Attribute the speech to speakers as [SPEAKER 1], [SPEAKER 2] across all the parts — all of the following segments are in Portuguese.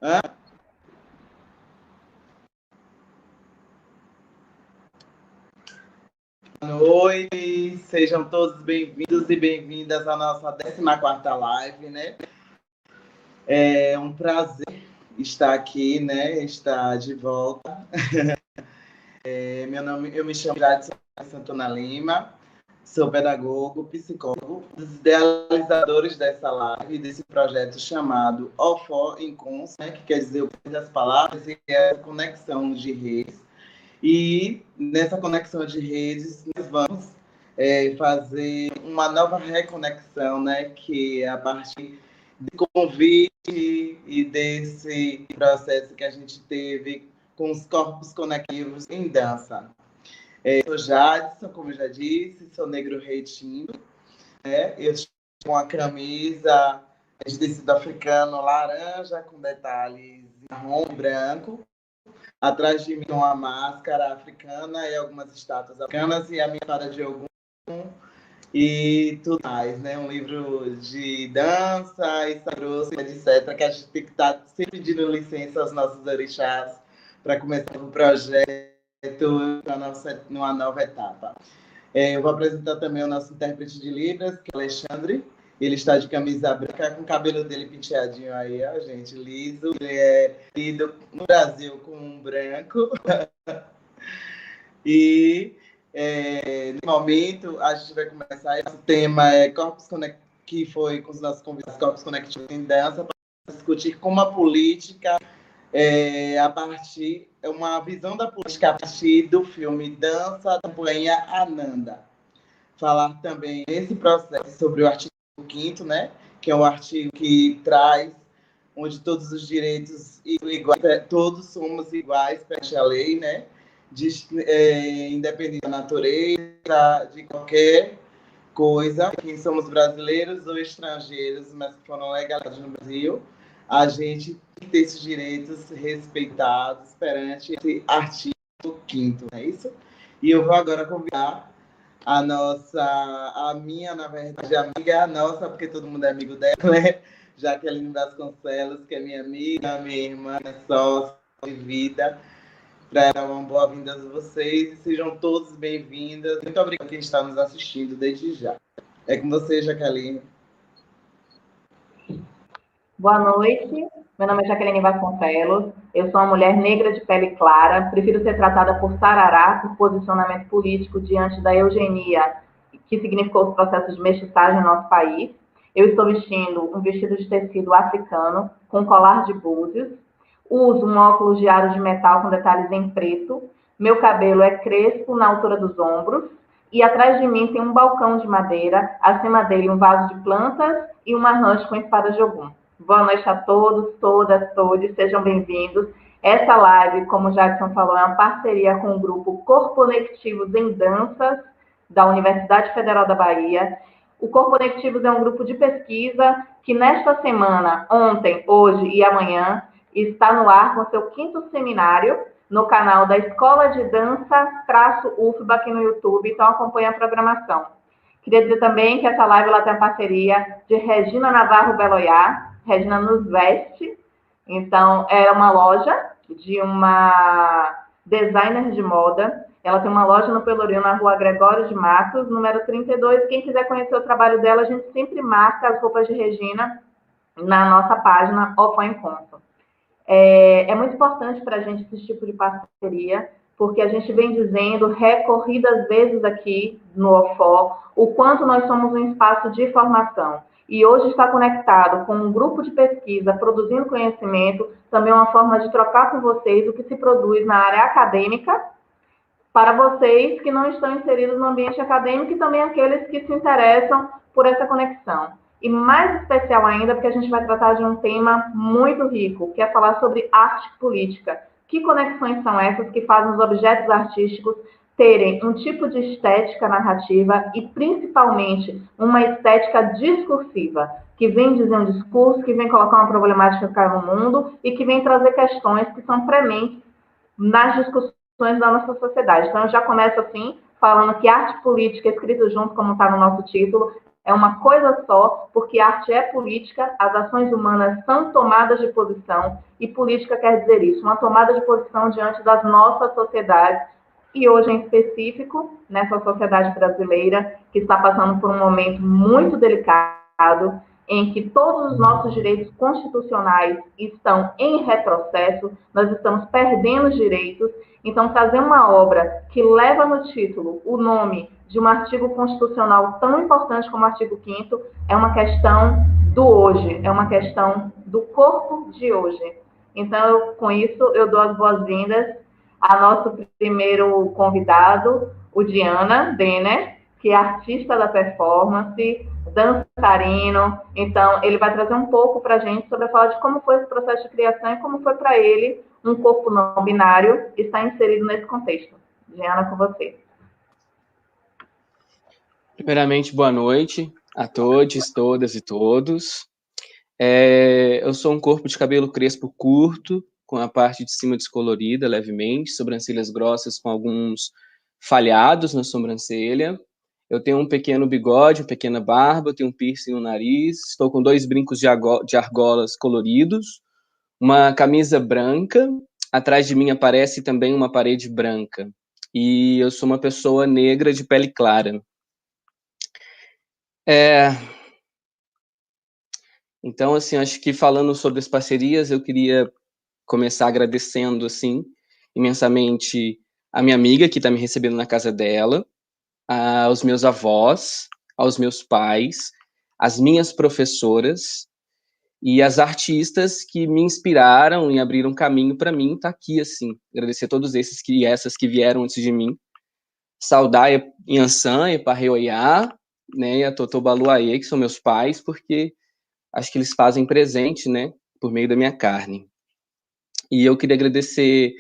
[SPEAKER 1] Hã? Boa noite, sejam todos bem-vindos e bem-vindas à nossa 14ª live, né? É um prazer estar aqui, né? Estar de volta. Eu me chamo Jadson Santana Lima, sou pedagogo, psicólogo, dos idealizadores dessa live, desse projeto chamado OFO em Cons, né? Que quer dizer o poder das palavras e é a conexão de redes. E nessa conexão de redes, nós vamos fazer uma nova reconexão, né? Que é a partir do convite e desse processo que a gente teve com os corpos conectivos em dança. Sou Jadson, como eu já disse, sou negro retinto, né? Eu estou com a camisa de tecido africano laranja com detalhes marrom e branco. Atrás de mim uma máscara africana e algumas estátuas africanas e a minha história de Ogum e tudo mais, né? Um livro de dança e sabroso, etc. Que a gente tem que estar sempre pedindo licença aos nossos orixás para começar o projeto numa nova etapa. Eu vou apresentar também o nosso intérprete de Libras, que é o Alexandre. Ele está de camisa branca, com o cabelo dele penteadinho aí, ó, gente, liso. Ele é lido no Brasil com um branco. E, no momento, a gente vai começar. Esse tema é Corpos Conectivos, que foi com os nossos convidados Corpos Conectivos em Dança, para discutir como a política, uma visão da política a partir do filme Dança da Companhia Ananda. Falar também esse processo sobre o artigo 5º, né, que é um artigo que traz onde todos os direitos iguais, todos somos iguais perante a lei, né, independente da natureza, de qualquer coisa, quem somos brasileiros ou estrangeiros, mas que foram legalizados no Brasil, a gente tem que ter esses direitos respeitados perante esse artigo 5º, não é isso? E eu vou agora convidar a minha, na verdade, amiga, a nossa, porque todo mundo é amigo dela, né? Jaqueline Vasconcelos, que é minha amiga, minha irmã, sócia de vida, para dar uma boa-vinda a vocês e sejam todos bem-vindas. Muito obrigada a quem está nos assistindo desde já. É com você, Jaqueline.
[SPEAKER 2] Boa noite, meu nome é Jaqueline Vasconcelos, eu sou uma mulher negra de pele clara, prefiro ser tratada por Sarará por posicionamento político diante da eugenia, que significou os processos de mestiçagem no nosso país. Eu estou vestindo um vestido de tecido africano com colar de búzios, uso um óculos de aro de metal com detalhes em preto, meu cabelo é crespo na altura dos ombros, e atrás de mim tem um balcão de madeira, acima dele um vaso de plantas e um arranjo com espada de Ogum. Boa noite a todos, todas, todos, sejam bem-vindos. Essa live, como o Jadson falou, é uma parceria com o grupo Corponectivos em Danças da Universidade Federal da Bahia. O Corponectivos é um grupo de pesquisa que nesta semana, ontem, hoje e amanhã, está no ar com seu 5º seminário no canal da Escola de Dança-UFBA aqui no YouTube, então acompanhe a programação. Queria dizer também que essa live ela tem a parceria de Regina Navarro Beloiá. Regina nos veste, então é uma loja de uma designer de moda. Ela tem uma loja no Pelourinho, na rua Gregório de Matos, número 32. Quem quiser conhecer o trabalho dela, a gente sempre marca as roupas de Regina na nossa página OFO Encontro. É muito importante para a gente esse tipo de parceria, porque a gente vem dizendo, recorridas vezes aqui no OFO, o quanto nós somos um espaço de formação. E hoje está conectado com um grupo de pesquisa, produzindo conhecimento, também uma forma de trocar com vocês o que se produz na área acadêmica, para vocês que não estão inseridos no ambiente acadêmico e também aqueles que se interessam por essa conexão. E mais especial ainda, porque a gente vai tratar de um tema muito rico, que é falar sobre arte política. Que conexões são essas que fazem os objetos artísticos terem um tipo de estética narrativa e, principalmente, uma estética discursiva, que vem dizer um discurso, que vem colocar uma problemática no mundo e que vem trazer questões que são prementes nas discussões da nossa sociedade. Então, eu já começo assim, falando que arte política, escrito junto, como está no nosso título, é uma coisa só, porque arte é política, as ações humanas são tomadas de posição, e política quer dizer isso, uma tomada de posição diante das nossas sociedades, e hoje em específico, nessa sociedade brasileira, que está passando por um momento muito delicado, em que todos os nossos direitos constitucionais estão em retrocesso, nós estamos perdendo direitos. Então, fazer uma obra que leva no título o nome de um artigo constitucional tão importante como o artigo 5º é uma questão do hoje, é uma questão do corpo de hoje. Então, com isso, eu dou as boas-vindas a nosso primeiro convidado, o Diana Denner, que é artista da performance, dançarino. Então, ele vai trazer um pouco para a gente sobre a fala de como foi esse processo de criação e como foi para ele um corpo não binário estar inserido nesse contexto. Diana, com você.
[SPEAKER 3] Primeiramente, boa noite a todos, todas e todos. Eu sou um corpo de cabelo crespo curto, com a parte de cima descolorida levemente, sobrancelhas grossas com alguns falhados na sobrancelha. Eu tenho um pequeno bigode, uma pequena barba, eu tenho um piercing no nariz, estou com 2 brincos de argolas coloridos, uma camisa branca, atrás de mim aparece também uma parede branca. E eu sou uma pessoa negra de pele clara. Então, assim, acho que falando sobre as parcerias, eu queria começar agradecendo, assim, imensamente a minha amiga que está me recebendo na casa dela, aos meus avós, aos meus pais, às minhas professoras e as artistas que me inspiraram e abriram caminho para mim estar aqui, assim. Agradecer a todos esses e essas que vieram antes de mim. Saudar Yansan e Parreoiá, né, e a Totô Baluaê, que são meus pais, porque acho que eles fazem presente, né, por meio da minha carne. E eu queria agradecer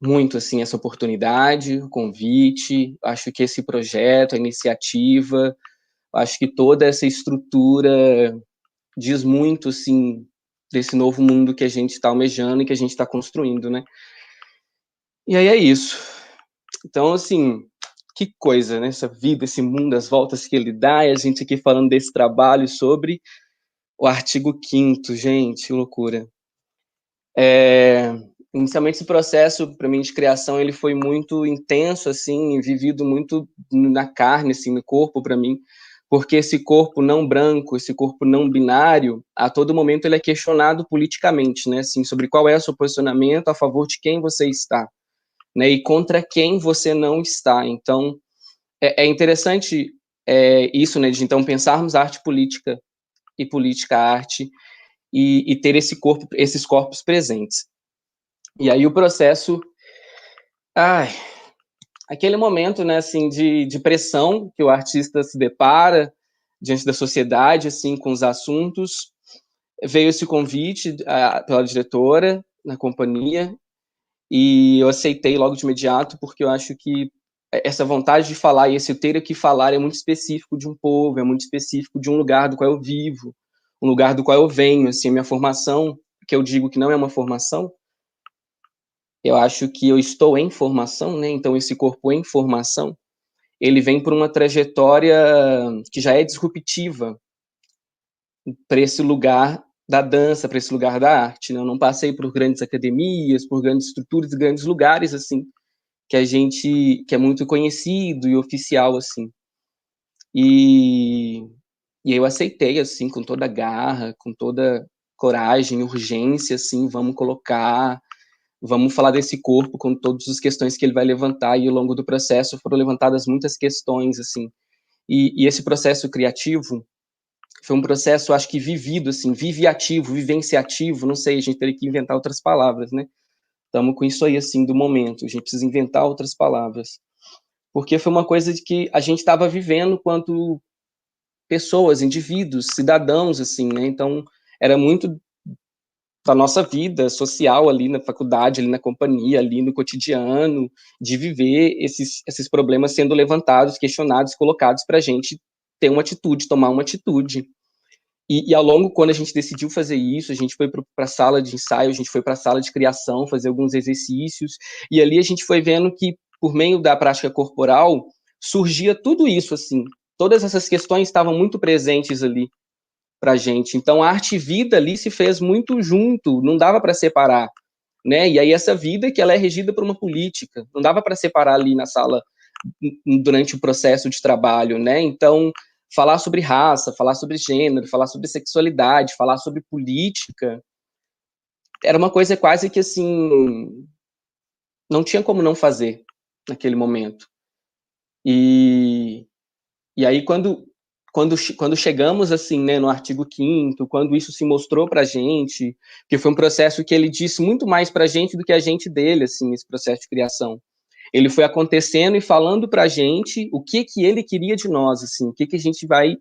[SPEAKER 3] muito, assim, essa oportunidade, o convite. Acho que esse projeto, a iniciativa, acho que toda essa estrutura diz muito, assim, desse novo mundo que a gente está almejando e que a gente está construindo, né. E aí é isso. Então, assim, que coisa, né, essa vida, esse mundo, as voltas que ele dá, e a gente aqui falando desse trabalho sobre o artigo 5º, gente, que loucura. Inicialmente esse processo, para mim, de criação, ele foi muito intenso, assim, vivido muito na carne, assim, no corpo, para mim, porque esse corpo não branco, esse corpo não binário, a todo momento ele é questionado politicamente, né, assim, sobre qual é o seu posicionamento, a favor de quem você está, né, e contra quem você não está. Então, é interessante isso, né, de então pensarmos arte política e política arte e ter esses corpos presentes. E aí o processo, aquele momento, né, assim, de pressão que o artista se depara diante da sociedade, assim, com os assuntos, veio esse convite pela diretora na companhia, e eu aceitei logo de imediato, porque eu acho que essa vontade de falar e esse ter que falar é muito específico de um povo, é muito específico de um lugar do qual eu vivo, um lugar do qual eu venho, assim, minha formação, que eu digo que não é uma formação, eu acho que eu estou em formação, né, então esse corpo em formação, ele vem por uma trajetória que já é disruptiva para esse lugar da dança, para esse lugar da arte, né? Eu não passei por grandes academias, por grandes estruturas, grandes lugares, assim, que é muito conhecido e oficial, assim. E aí eu aceitei, assim, com toda garra, com toda coragem, urgência, assim, vamos falar desse corpo com todas as questões que ele vai levantar, e ao longo do processo foram levantadas muitas questões, assim. E esse processo criativo foi um processo, acho que vivido, assim, viviativo, vivenciativo, não sei, a gente teria que inventar outras palavras, né? Estamos com isso aí, assim, do momento, a gente precisa inventar outras palavras. Porque foi uma coisa de que a gente estava vivendo quanto pessoas, indivíduos, cidadãos, assim, né? Então, era muito da nossa vida social ali na faculdade, ali na companhia, ali no cotidiano, de viver esses problemas sendo levantados, questionados, colocados para a gente ter uma atitude, tomar uma atitude. E ao longo, quando a gente decidiu fazer isso, a gente foi para a sala de ensaio, a gente foi para a sala de criação, fazer alguns exercícios, e ali a gente foi vendo que, por meio da prática corporal, surgia tudo isso, assim, todas essas questões estavam muito presentes ali para a gente. Então, a arte e vida ali se fez muito junto, não dava para separar, né? E aí essa vida que ela é regida por uma política, não dava para separar ali na sala durante o processo de trabalho, né? Então, falar sobre raça, falar sobre gênero, falar sobre sexualidade, falar sobre política, era uma coisa quase que assim, não tinha como não fazer naquele momento. E aí quando chegamos assim, né, no artigo 5º, quando isso se mostrou para a gente, que foi um processo que ele disse muito mais para a gente do que a gente dele, assim, esse processo de criação. Ele foi acontecendo e falando para a gente o que ele queria de nós, assim, o que a gente vai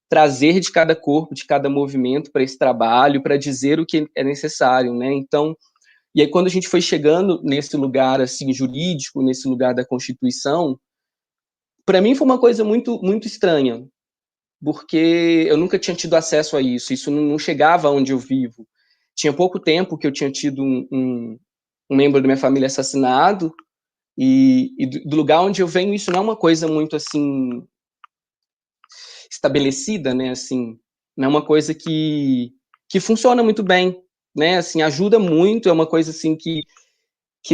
[SPEAKER 3] trazer de cada corpo, de cada movimento para esse trabalho, para dizer o que é necessário, né? Então, e aí quando a gente foi chegando nesse lugar assim jurídico, nesse lugar da Constituição, para mim foi uma coisa muito estranha, porque eu nunca tinha tido acesso a isso não chegava onde eu vivo. Tinha pouco tempo que eu tinha tido um membro da minha família assassinado, e do lugar onde eu venho, isso não é uma coisa muito, assim, estabelecida, né, assim, não é uma coisa que funciona muito bem, né, assim, ajuda muito, é uma coisa, assim, que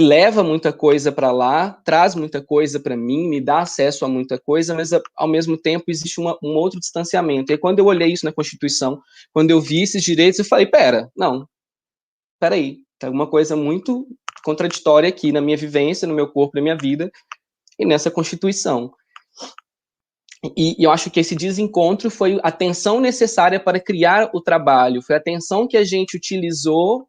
[SPEAKER 3] leva muita coisa para lá, traz muita coisa para mim, me dá acesso a muita coisa, mas ao mesmo tempo existe um outro distanciamento. E aí, quando eu olhei isso na Constituição, quando eu vi esses direitos, eu falei, peraí, tem uma coisa muito contraditória aqui na minha vivência, no meu corpo, na minha vida, e nessa Constituição. E eu acho que esse desencontro foi a tensão necessária para criar o trabalho, foi a tensão que a gente utilizou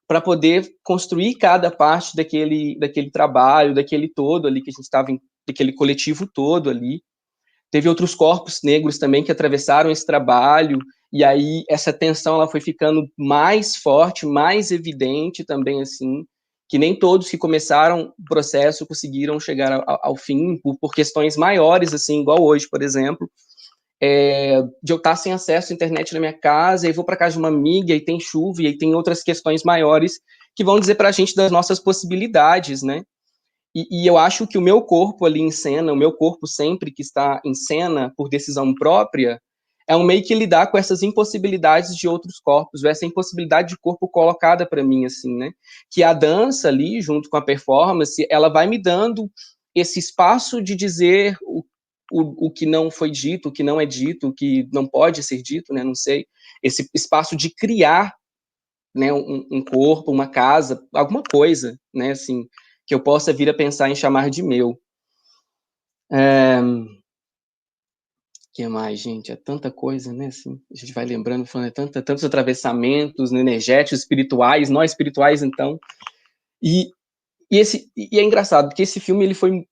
[SPEAKER 3] para poder construir cada parte daquele trabalho, daquele todo ali que a gente estava, daquele coletivo todo ali. Teve outros corpos negros também que atravessaram esse trabalho, e aí essa tensão ela foi ficando mais forte, mais evidente também, assim, que nem todos que começaram o processo conseguiram chegar ao fim por questões maiores, assim, igual hoje, por exemplo, de eu estar sem acesso à internet na minha casa, e vou para casa de uma amiga, e tem chuva, e aí tem outras questões maiores que vão dizer para a gente das nossas possibilidades, né? E eu acho que o meu corpo ali em cena, o meu corpo sempre que está em cena por decisão própria, é um meio que lidar com essas impossibilidades de outros corpos, essa impossibilidade de corpo colocada para mim, assim, né? Que a dança ali, junto com a performance, ela vai me dando esse espaço de dizer o que não foi dito, o que não é dito, o que não pode ser dito, né? Não sei. Esse espaço de criar, né, um corpo, uma casa, alguma coisa, né, assim, que eu possa vir a pensar em chamar de meu. Que mais, gente? É tanta coisa, né, assim, a gente vai lembrando, falando, tantos atravessamentos, né, energéticos, espirituais, nós espirituais, então, e é engraçado, porque esse filme, ele foi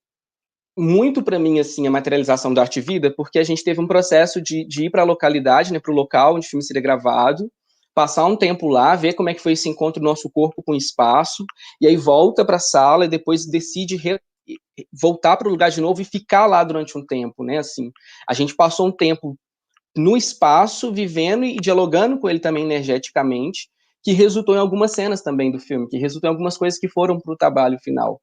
[SPEAKER 3] muito para mim, assim, a materialização da arte e vida, porque a gente teve um processo de ir para a localidade, né, para o local onde o filme seria gravado, passar um tempo lá, ver como é que foi esse encontro do nosso corpo com o espaço, e aí volta para a sala e depois decide voltar para o lugar de novo e ficar lá durante um tempo, né, assim. A gente passou um tempo no espaço, vivendo e dialogando com ele também energeticamente, que resultou em algumas cenas também do filme, que resultou em algumas coisas que foram para o trabalho final.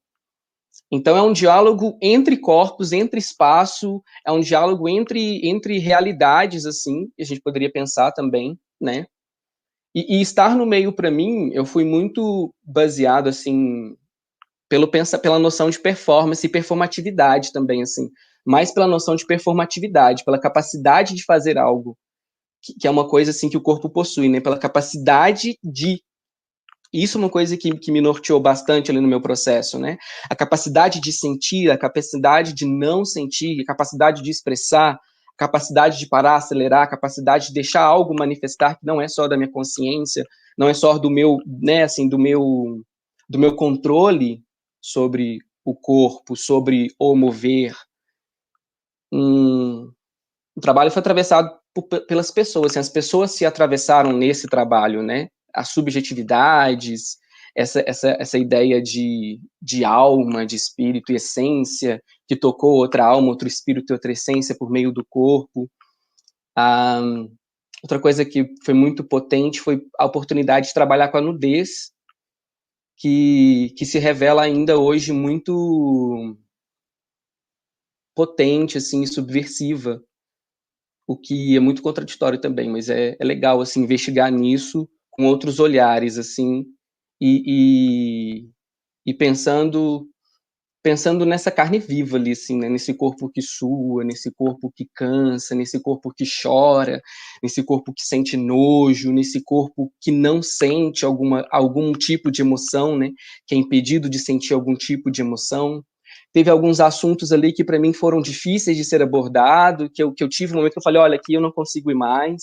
[SPEAKER 3] Então é um diálogo entre corpos, entre espaço, é um diálogo entre realidades, assim, que a gente poderia pensar também, né? E estar no meio, para mim, eu fui muito baseado, assim, pela noção de performance e performatividade também, assim, mais pela noção de performatividade, pela capacidade de fazer algo, que é uma coisa, assim, que o corpo possui, né? Pela capacidade de. Isso é uma coisa que me norteou bastante ali no meu processo, né? A capacidade de sentir, a capacidade de não sentir, a capacidade de expressar, a capacidade de parar, acelerar, a capacidade de deixar algo manifestar que não é só da minha consciência, não é só do meu, né, assim, do meu controle sobre o corpo, sobre o mover. O trabalho foi atravessado pelas pessoas, assim, as pessoas se atravessaram nesse trabalho, né? As subjetividades, essa ideia de alma, de espírito e essência, que tocou outra alma, outro espírito e outra essência por meio do corpo. Outra coisa que foi muito potente foi a oportunidade de trabalhar com a nudez, que se revela ainda hoje muito potente, assim, subversiva, o que é muito contraditório também, mas é legal, assim, investigar nisso com outros olhares, assim, e pensando nessa carne viva ali, assim, né? Nesse corpo que sua, nesse corpo que cansa, nesse corpo que chora, nesse corpo que sente nojo, nesse corpo que não sente algum tipo de emoção, né? Que é impedido de sentir algum tipo de emoção. Teve alguns assuntos ali que para mim foram difíceis de ser abordado, que eu tive um momento que eu falei, olha, aqui eu não consigo ir mais.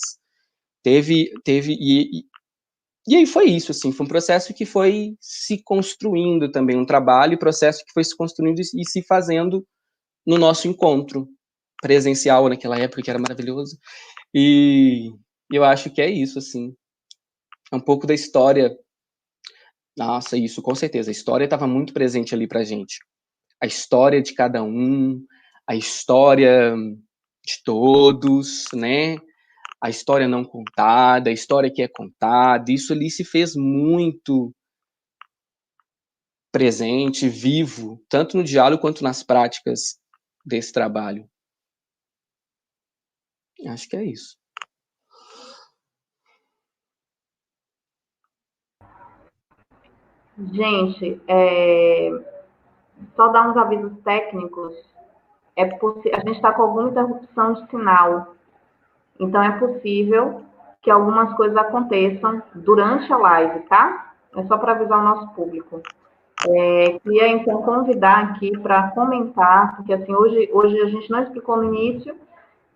[SPEAKER 3] E aí foi isso, assim, foi um processo que foi se construindo também, um trabalho, processo que foi se construindo e se fazendo no nosso encontro presencial naquela época, que era maravilhoso. E eu acho que é isso, assim, é um pouco da história. Nossa, isso, com certeza, a história estava muito presente ali pra gente. A história de cada um, a história de todos, né? A história não contada, a história que é contada, isso ali se fez muito presente, vivo, tanto no diálogo quanto nas práticas desse trabalho. Acho que é isso.
[SPEAKER 2] Gente, só dar uns avisos técnicos. A gente está com alguma interrupção de sinal, então é possível que algumas coisas aconteçam durante a live, tá? É só para avisar o nosso público. Queria então convidar aqui para comentar, porque assim, hoje a gente não explicou no início,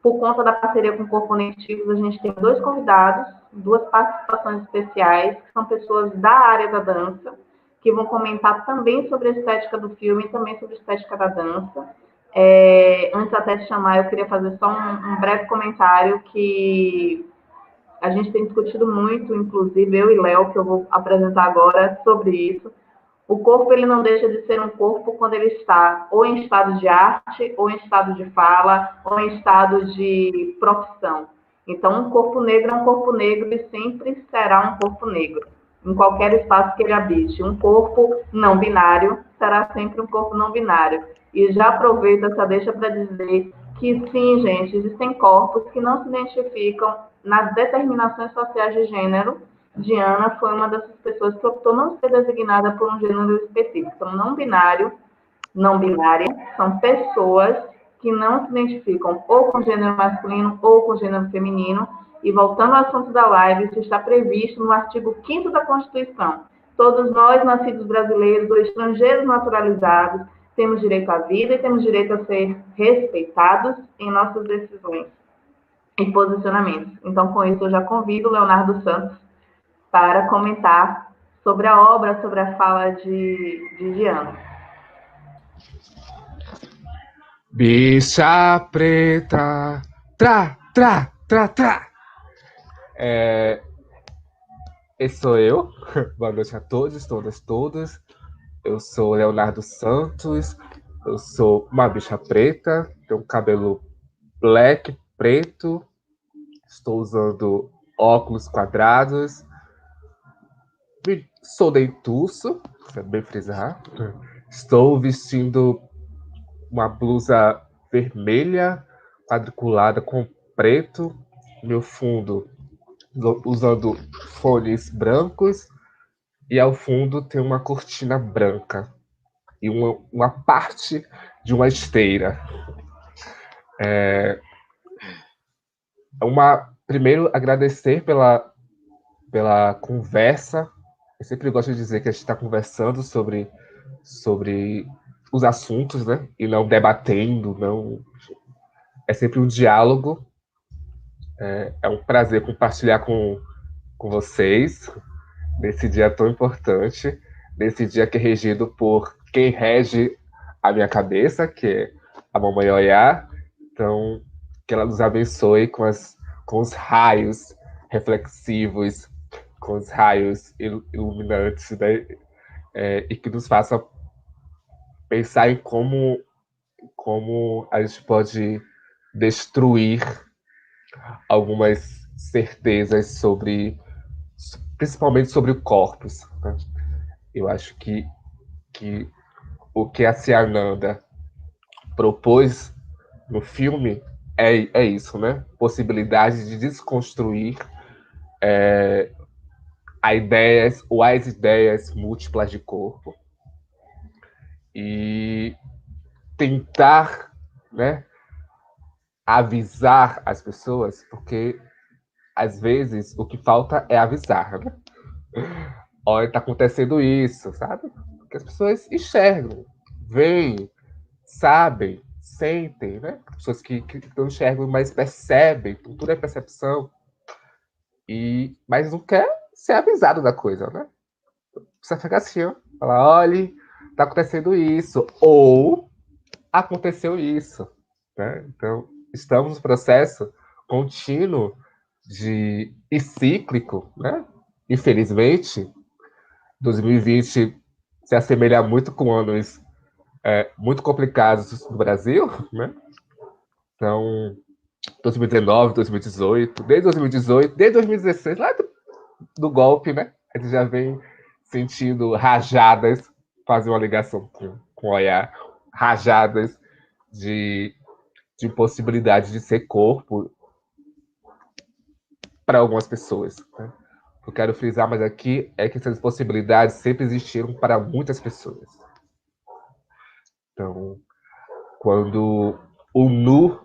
[SPEAKER 2] por conta da parceria com o Corpo Conectivos, a gente tem 2 convidados, 2 participações especiais, que são pessoas da área da dança, que vão comentar também sobre a estética do filme e também sobre a estética da dança. Antes até de chamar, eu queria fazer só um breve comentário que a gente tem discutido muito, inclusive eu e Léo, que eu vou apresentar agora, sobre isso. O corpo ele não deixa de ser um corpo quando ele está ou em estado de arte, ou em estado de fala, ou em estado de profissão. Então, um corpo negro é um corpo negro e sempre será um corpo negro, em qualquer espaço que ele habite. Um corpo não binário será sempre um corpo não binário. E já aproveito essa deixa para dizer que sim, gente, existem corpos que não se identificam nas determinações sociais de gênero. Diana foi uma dessas pessoas que optou não ser designada por um gênero específico. Então, não binário, não binária, são pessoas que não se identificam ou com gênero masculino ou com gênero feminino. E voltando ao assunto da live, isso está previsto no artigo 5º da Constituição. Todos nós, nascidos brasileiros ou estrangeiros naturalizados, temos direito à vida e temos direito a ser respeitados em nossas decisões e posicionamentos. Então, com isso, eu já convido o Leonardo Santos para comentar sobre a obra, sobre a fala de Diana.
[SPEAKER 4] Bicha preta, tra, tra, tra, tra. Esse sou eu. Boa noite a todos, todas, todas. Eu sou Leonardo Santos. Eu sou uma bicha preta. Tenho um cabelo black, preto. Estou usando óculos quadrados. Sou dentuço, é bem frisar. Estou vestindo uma blusa vermelha, quadriculada com preto. Meu fundo, usando fones brancos. E ao fundo tem uma cortina branca. E uma parte de uma esteira. Primeiro, agradecer pela conversa. Eu sempre gosto de dizer que a gente está conversando sobre os assuntos, né? E não debatendo, não. É sempre um diálogo. É um prazer compartilhar com vocês nesse dia tão importante, nesse dia que é regido por quem rege a minha cabeça, que é a Mamãe Oiá. Então, que ela nos abençoe com os raios reflexivos, com os raios iluminantes, né? E que nos faça pensar em como a gente pode destruir algumas certezas principalmente sobre corpos, né? Eu acho que o que a Ciananda propôs no filme é isso, né? Possibilidade de desconstruir as ideias múltiplas de corpo e tentar, né, avisar as pessoas, porque às vezes o que falta é avisar, né? Olha, tá acontecendo isso, sabe? Porque as pessoas enxergam, veem, sabem, sentem, né? Pessoas que não enxergam, mas percebem, tudo é percepção, mas não quer ser avisado da coisa, né? Precisa ficar assim, ó. Falar, olha, tá acontecendo isso, ou aconteceu isso, né? Então, estamos no processo contínuo e cíclico, né? Infelizmente, 2020 se assemelha muito com anos muito complicados no Brasil, né? Então, 2019, 2018, desde 2016, lá do golpe, né? A gente já vem sentindo rajadas, fazer uma ligação com o olhar, rajadas de, de possibilidade de ser corpo para algumas pessoas. Né? O que eu quero frisar mais aqui é que essas possibilidades sempre existiram para muitas pessoas. Então, quando o nu,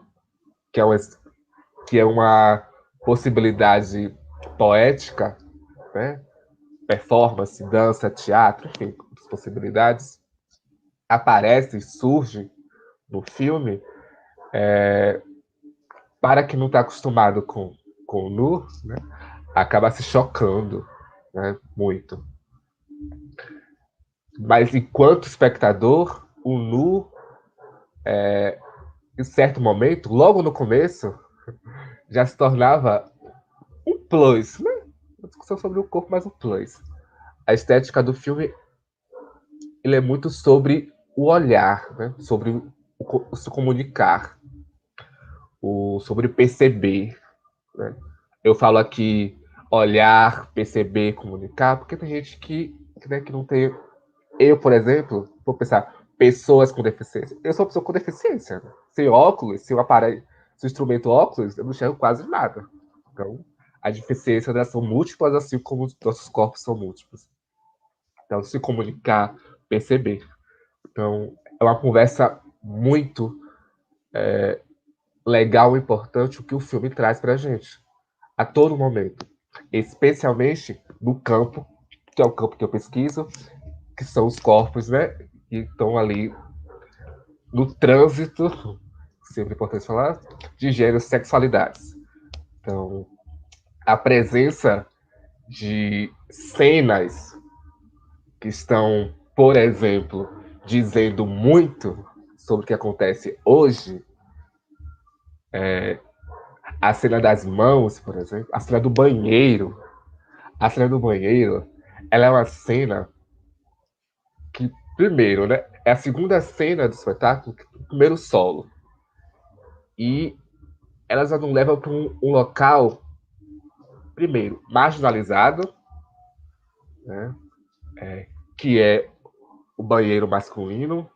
[SPEAKER 4] que é uma possibilidade poética, né? Performance, dança, teatro, enfim, as possibilidades aparece, surge no filme, para quem não está acostumado com o nu, né? Acaba se chocando, né? Muito. Mas enquanto espectador, o nu, em certo momento, logo no começo, já se tornava um plus, né? Uma discussão sobre o corpo, mas um plus. A estética do filme ele é muito sobre o olhar, né? Sobre o se comunicar, sobre perceber. Né? Eu falo aqui olhar, perceber, comunicar, porque tem gente que não tem. Eu, por exemplo, vou pensar, pessoas com deficiência. Eu sou uma pessoa com deficiência. Né? Sem óculos, sem o aparelho, sem o instrumento óculos, eu não enxergo quase nada. Então, as deficiências elas são múltiplas, assim como os nossos corpos são múltiplos. Então, se comunicar, perceber. Então, é uma conversa muito legal e importante o que o filme traz para a gente, a todo momento. Especialmente no campo, que é o campo que eu pesquiso, que são os corpos, né? Que estão ali no trânsito, sempre é importante falar, de gênero e sexualidades. Então, a presença de cenas que estão, por exemplo, dizendo muito sobre o que acontece hoje, a cena das mãos, por exemplo, a cena do banheiro. A cena do banheiro, ela é uma cena que, primeiro, né, é a segunda cena do espetáculo, o primeiro solo. E ela já nos leva para um local, primeiro, marginalizado, né, que é o banheiro masculino,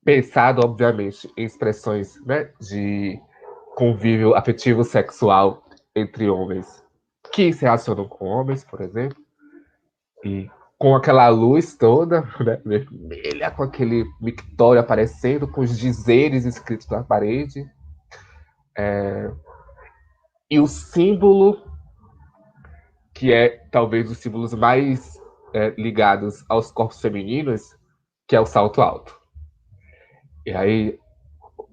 [SPEAKER 4] pensado, obviamente, em expressões, né, de convívio afetivo sexual entre homens que se relacionam com homens, por exemplo, e com aquela luz toda, né, vermelha, com aquele mictório aparecendo, com os dizeres escritos na parede, e o símbolo, que é talvez os símbolos mais ligados aos corpos femininos, que é o salto alto. E aí,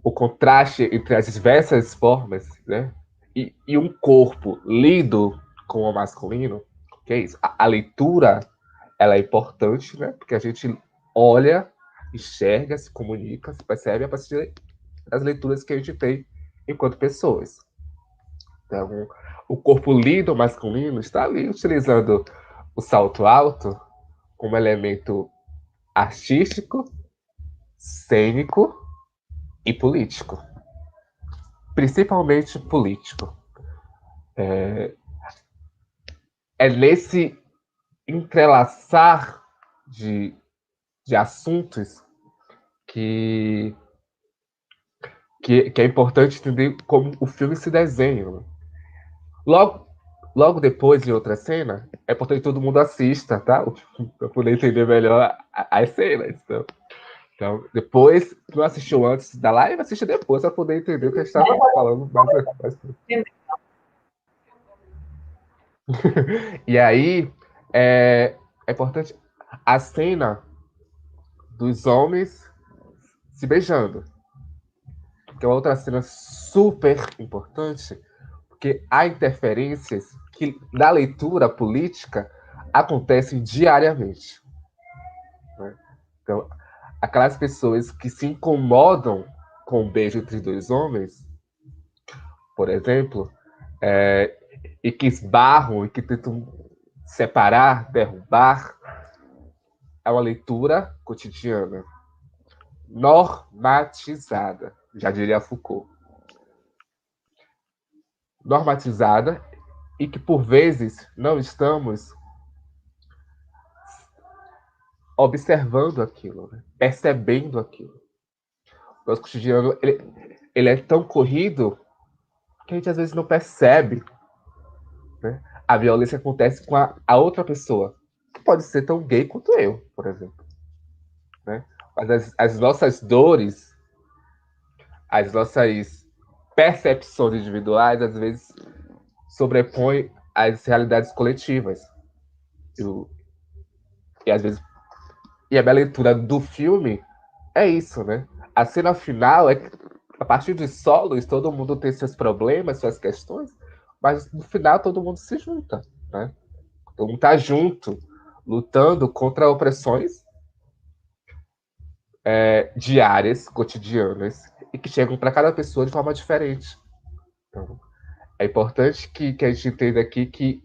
[SPEAKER 4] o contraste entre as diversas formas, né, e um corpo lido com o masculino, que é isso, a leitura ela é importante, né? Porque a gente olha, enxerga, se comunica, se percebe a partir das leituras que a gente tem enquanto pessoas. Então, o corpo lido masculino está ali utilizando o salto alto como elemento artístico, cênico e político. Principalmente político. É nesse entrelaçar de assuntos que que é importante entender como o filme se desenha. Né? Logo depois, em outra cena, é importante que todo mundo assista, tá? Para poder entender melhor as cenas. Então, depois, se não assistiu antes da live, assiste depois para poder entender o que a gente está falando mais. E aí, é importante a cena dos homens se beijando. Que é uma outra cena super importante, porque há interferências que, na leitura política, acontecem diariamente. Né? Então, aquelas pessoas que se incomodam com o beijo entre dois homens, por exemplo, e que esbarram e que tentam separar, derrubar, é uma leitura cotidiana, normatizada, já diria Foucault. Normatizada e que, por vezes, não estamos observando aquilo, né? Percebendo aquilo. O nosso cotidiano ele é tão corrido que a gente, às vezes, não percebe, né? A violência acontece com a outra pessoa, que pode ser tão gay quanto eu, por exemplo. Né? Mas as nossas dores, as nossas percepções individuais, às vezes, sobrepõem as realidades coletivas. E às vezes, e a minha leitura do filme é isso, né? A cena final é que, a partir de solos, todo mundo tem seus problemas, suas questões, mas no final todo mundo se junta, né? Todo mundo tá junto, lutando contra opressões diárias, cotidianas, e que chegam para cada pessoa de forma diferente. Então, é importante que a gente entenda aqui que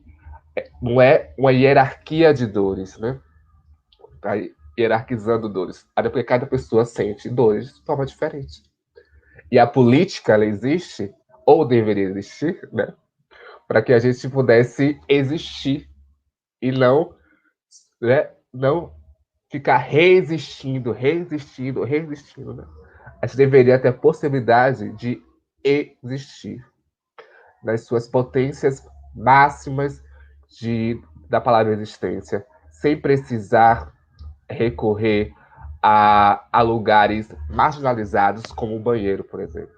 [SPEAKER 4] não é uma hierarquia de dores, né? Tá hierarquizando dores. Até porque cada pessoa sente dores de forma diferente. E a política, ela existe, ou deveria existir, né? Para que a gente pudesse existir e não, né, não ficar resistindo. Né? A gente deveria ter a possibilidade de existir nas suas potências máximas da palavra existência, sem precisar recorrer a lugares marginalizados, como o banheiro, por exemplo.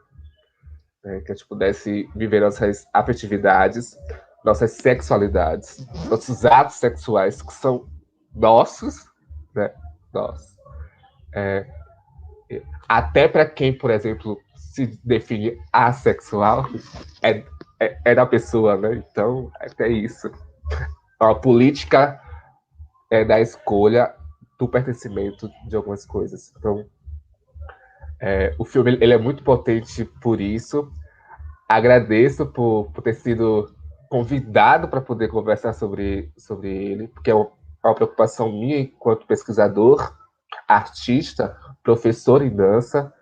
[SPEAKER 4] Que a gente pudesse viver nossas afetividades, nossas sexualidades, nossos atos sexuais, que são nossos, né? Nossos. Até para quem, por exemplo, se define assexual, é da pessoa, né? Então, até isso. A política é da escolha do pertencimento de algumas coisas. Então, o filme ele é muito potente por isso. Agradeço por ter sido convidado para poder conversar sobre ele, porque é uma preocupação minha enquanto pesquisador, artista, professor em dança,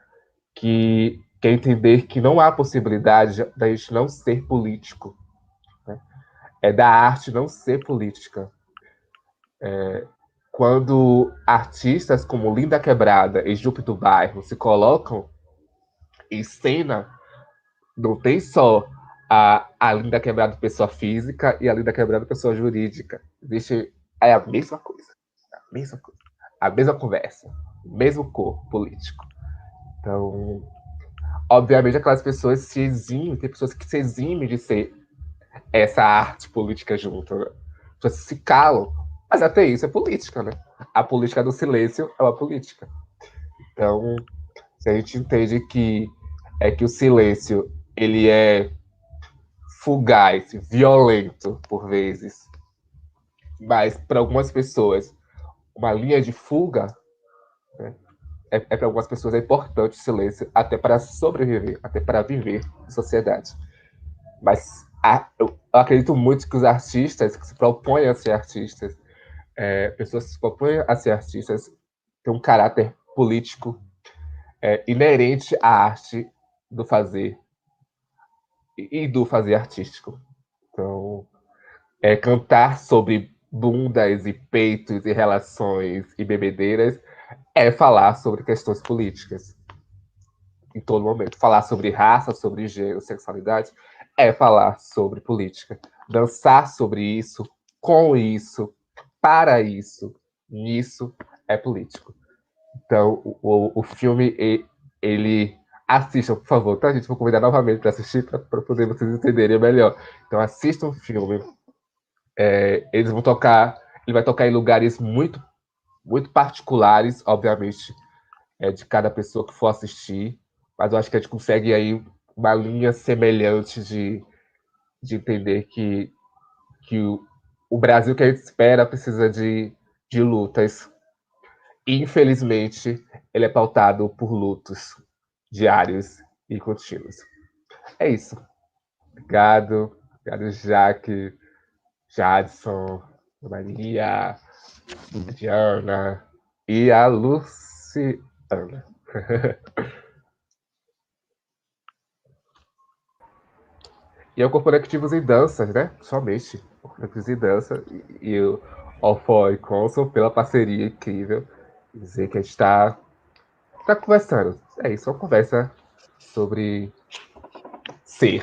[SPEAKER 4] que quer entender que não há possibilidade da gente não ser político. Né? É da arte não ser política. Quando artistas como Linda Quebrada e Jupe do Bairro se colocam em cena, não tem só a Linda Quebrada pessoa física e a Linda Quebrada pessoa jurídica. Existe a mesma coisa. A mesma conversa. O mesmo corpo político. Então, obviamente, aquelas pessoas se eximem, tem pessoas que se eximem de ser essa arte política junto. Né? As pessoas se calam. Mas até isso é política, né? A política do silêncio é uma política. Então, se a gente entende que o silêncio ele é fugaz, violento por vezes, mas para algumas pessoas uma linha de fuga, né? Para algumas pessoas é importante o silêncio até para sobreviver, até para viver em sociedade. Mas eu acredito muito que os artistas que se propõem a ser artistas, pessoas que se propõem a ser artistas, têm um caráter político inerente à arte do fazer e do fazer artístico. Então, cantar sobre bundas e peitos e relações e bebedeiras é falar sobre questões políticas. em todo momento. Falar sobre raça, sobre gênero, sexualidade, é falar sobre política. Dançar sobre isso, com isso, para isso, nisso, é político. Então, o filme, ele... Assistam, por favor, tá, gente? Vou convidar novamente para assistir, para poder vocês entenderem melhor. Então, assistam o filme. Eles vão tocar... Ele vai tocar em lugares muito, muito particulares, obviamente, de cada pessoa que for assistir. Mas eu acho que a gente consegue aí uma linha semelhante de entender que o Brasil que a gente espera precisa de lutas. Infelizmente, ele é pautado por lutos diários e contínuos. É isso. Obrigado. Obrigado, Jaque, Jadson, Maria, Diana e a Luciana. E é o Corporativos em Danças, né? Somente. Corporativos em Dança e o Alfoy Consul pela parceria incrível. Dizer que a gente está conversando. É isso, uma conversa sobre ser.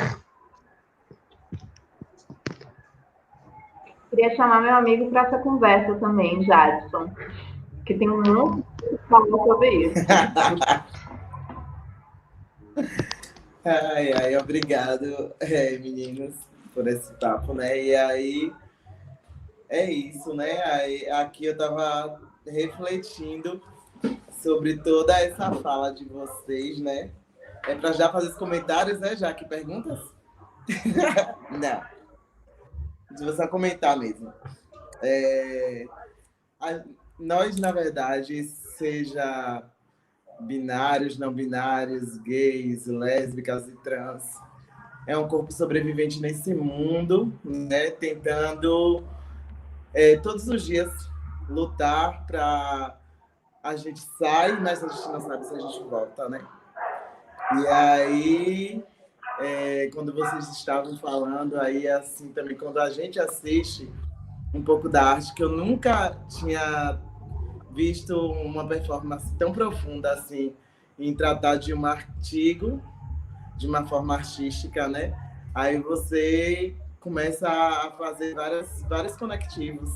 [SPEAKER 2] Queria chamar meu amigo para essa conversa também, Jadson, que tem um monte de falar sobre isso.
[SPEAKER 1] Ai, obrigado, meninos, por esse papo, né? E aí, é isso, né? Aí, aqui eu tava refletindo sobre toda essa fala de vocês, né? É para já fazer os comentários, né? Já que perguntas? Não. Se você comentar mesmo. Nós, na verdade, seja binários, não binários, gays, lésbicas e trans, é um corpo sobrevivente nesse mundo, né? Tentando todos os dias lutar para a gente sair, mas a gente não sabe se a gente volta, né? E aí, quando vocês estavam falando, aí assim também, quando a gente assiste um pouco da arte, que eu nunca tinha visto uma performance tão profunda assim, em tratar de um artigo de uma forma artística, né? Aí você começa a fazer vários conectivos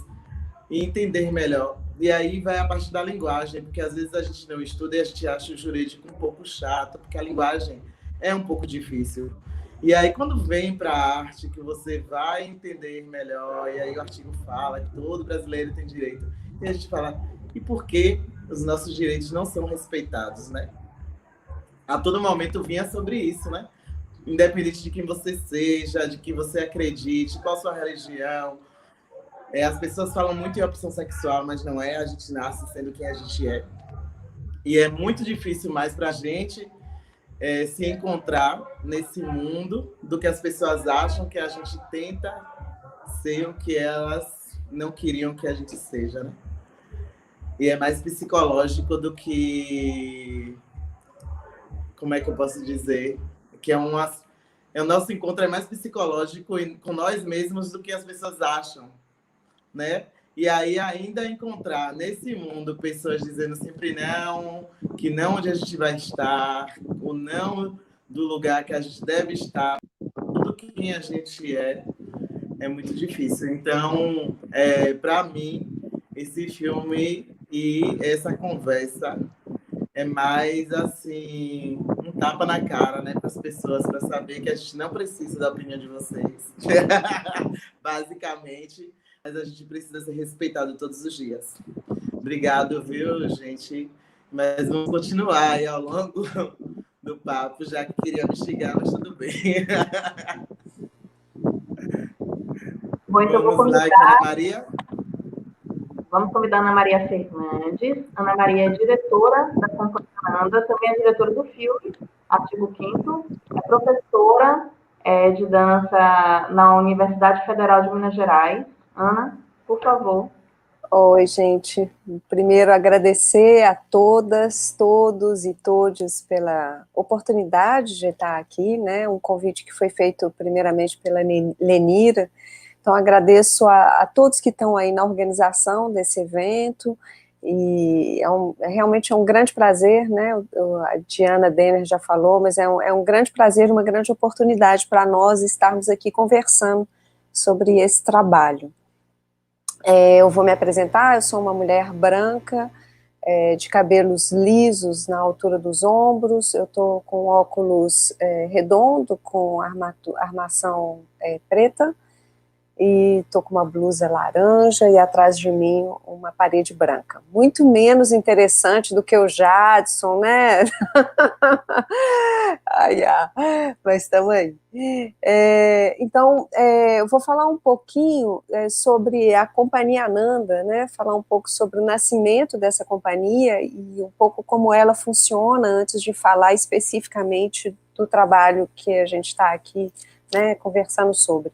[SPEAKER 1] e entender melhor. E aí vai a partir da linguagem, porque às vezes a gente não estuda e a gente acha o jurídico um pouco chato, porque a linguagem é um pouco difícil. E aí quando vem para a arte, que você vai entender melhor, e aí o artigo fala que todo brasileiro tem direito, e a gente fala, e por que os nossos direitos não são respeitados, né? A todo momento vinha sobre isso, né? Independente de quem você seja, de que você acredite, qual a sua religião. As pessoas falam muito em opção sexual, mas não é. A gente nasce sendo quem a gente é. E é muito difícil mais para a gente se encontrar nesse mundo do que as pessoas acham que a gente tenta ser o que elas não queriam que a gente seja, né? E é mais psicológico do que... Como é que eu posso dizer? Que o nosso encontro é mais psicológico com nós mesmos do que as pessoas acham, né? E aí ainda encontrar nesse mundo pessoas dizendo sempre não, que não onde a gente vai estar, o não do lugar que a gente deve estar, tudo quem a gente é muito difícil. Então, para mim, esse filme e essa conversa é mais assim um tapa na cara, né, para as pessoas, para saber que a gente não precisa da opinião de vocês, basicamente, mas a gente precisa ser respeitado todos os dias. Obrigado, viu, gente? Mas vamos continuar aí ao longo do papo, já que queria me xingar, mas tudo bem.
[SPEAKER 2] Bom, então
[SPEAKER 1] vamos
[SPEAKER 2] vou
[SPEAKER 1] lá, Ana Maria.
[SPEAKER 2] Vamos convidar a Ana Maria Fernandes. Ana Maria é diretora da Companhia Anda, também é diretora do filme, Artigo 5º, é professora de dança na Universidade Federal de Minas Gerais. Ana, por favor.
[SPEAKER 5] Oi, gente. Primeiro, agradecer a todas, todos e todes pela oportunidade de estar aqui, né? Um convite que foi feito primeiramente pela Lenira. Então, agradeço a todos que estão aí na organização desse evento E realmente é um grande prazer, né? A Diana Denner já falou, mas é um grande prazer, uma grande oportunidade para nós estarmos aqui conversando sobre esse trabalho. Eu vou me apresentar, eu sou uma mulher branca, de cabelos lisos na altura dos ombros, eu estou com óculos redondo, com armação preta, e estou com uma blusa laranja e atrás de mim uma parede branca. Muito menos interessante do que o Jadson, né? Mas estamos aí. Então, eu vou falar um pouquinho sobre a Companhia Ananda, né? Falar um pouco sobre o nascimento dessa companhia e um pouco como ela funciona antes de falar especificamente do trabalho que a gente está aqui, né, conversando sobre.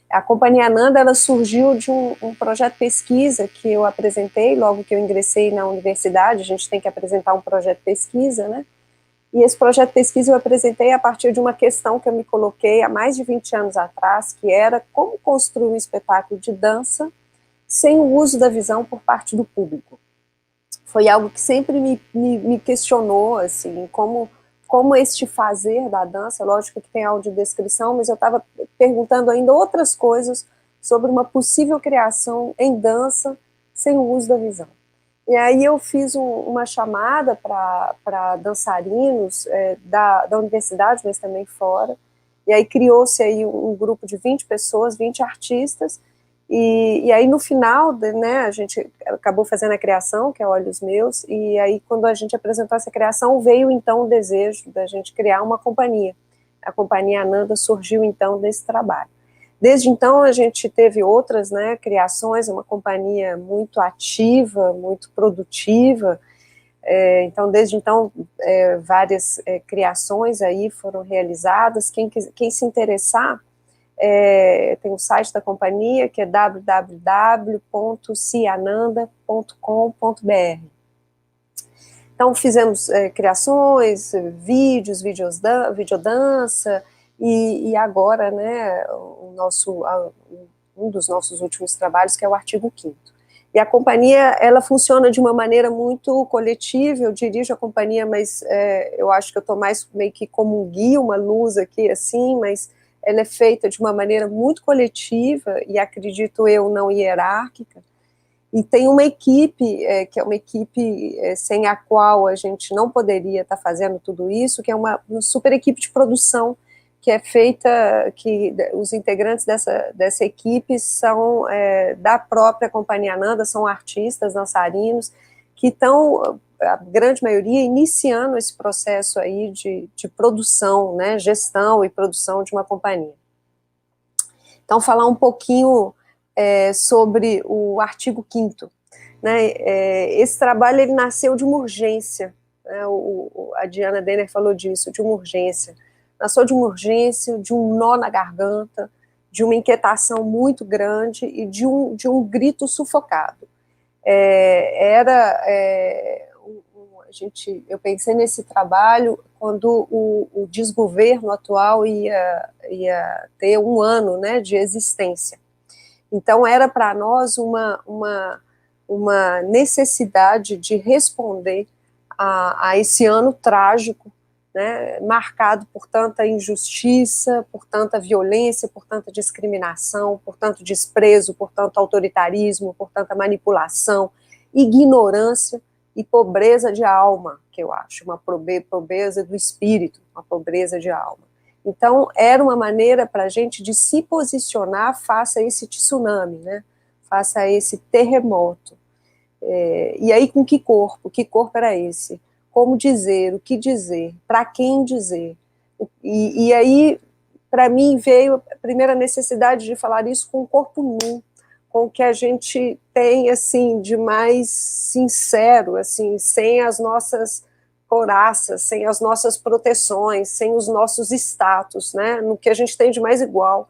[SPEAKER 5] A Companhia Ananda, ela surgiu de um projeto de pesquisa que eu apresentei logo que eu ingressei na universidade. A gente tem que apresentar um projeto de pesquisa, né? E esse projeto de pesquisa eu apresentei a partir de uma questão que eu me coloquei há mais de 20 anos atrás, que era como construir um espetáculo de dança sem o uso da visão por parte do público. Foi algo que sempre me questionou, assim, como este fazer da dança, lógico que tem audiodescrição, mas eu estava perguntando ainda outras coisas sobre uma possível criação em dança sem o uso da visão. E aí eu fiz uma chamada para dançarinos da universidade, mas também fora, e aí criou-se aí um grupo de 20 pessoas, 20 artistas, e aí no final, né, a gente acabou fazendo a criação, que é Olhos Meus, e aí quando a gente apresentou essa criação, veio então o desejo da gente criar uma companhia. A Companhia Ananda surgiu então desse trabalho. Desde então a gente teve outras, né, criações, uma companhia muito ativa, muito produtiva, então desde então várias criações aí foram realizadas. Quem se interessar, tem o site da companhia, que é www.ciananda.com.br. Então fizemos criações, videodança, e agora, né, um dos nossos últimos trabalhos, que é o artigo 5º. E a companhia, ela funciona de uma maneira muito coletiva. Eu dirijo a companhia, mas eu acho que eu estou mais meio que como um guia, uma luz aqui, assim, mas ela é feita de uma maneira muito coletiva e, acredito eu, não hierárquica. E tem uma equipe, que é uma equipe sem a qual a gente não poderia estar fazendo tudo isso, que é uma super equipe de produção, que é feita, que os integrantes dessa equipe são da própria Companhia Ananda, são artistas, dançarinos, que estão, a grande maioria, iniciando esse processo aí de produção, né, gestão e produção de uma companhia. Então, falar um pouquinho sobre o artigo 5º. Né, esse trabalho ele nasceu de uma urgência, né, a Diana Denner falou disso, de uma urgência. Nasceu de uma urgência, de um nó na garganta, de uma inquietação muito grande e de um grito sufocado. Eu pensei nesse trabalho quando o desgoverno atual ia ter 1 ano, né, de existência. Então, era para nós uma necessidade de responder a esse ano trágico, né, marcado por tanta injustiça, por tanta violência, por tanta discriminação, por tanto desprezo, por tanto autoritarismo, por tanta manipulação, ignorância e pobreza de alma, que eu acho, uma pobreza do espírito, uma pobreza de alma. Então, era uma maneira para a gente de se posicionar face a esse tsunami, né, face a esse terremoto. E aí, com que corpo? Que corpo era esse? Como dizer, o que dizer, para quem dizer. E aí, para mim, veio a primeira necessidade de falar isso com o corpo nu, com o que a gente tem, assim, de mais sincero, assim, sem as nossas couraças, sem as nossas proteções, sem os nossos status, né, no que a gente tem de mais igual,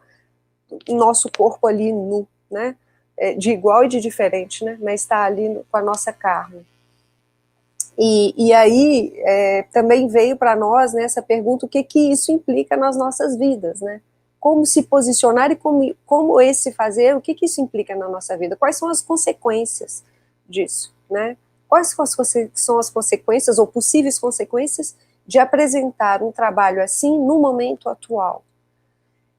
[SPEAKER 5] o nosso corpo ali nu, né, de igual e de diferente, né, mas está ali com a nossa carne. E aí também veio para nós, né, essa pergunta, o que isso implica nas nossas vidas, né? Como se posicionar e como esse fazer, o que isso implica na nossa vida? Quais são as consequências disso, né? quais são as consequências, ou possíveis consequências, de apresentar um trabalho assim no momento atual.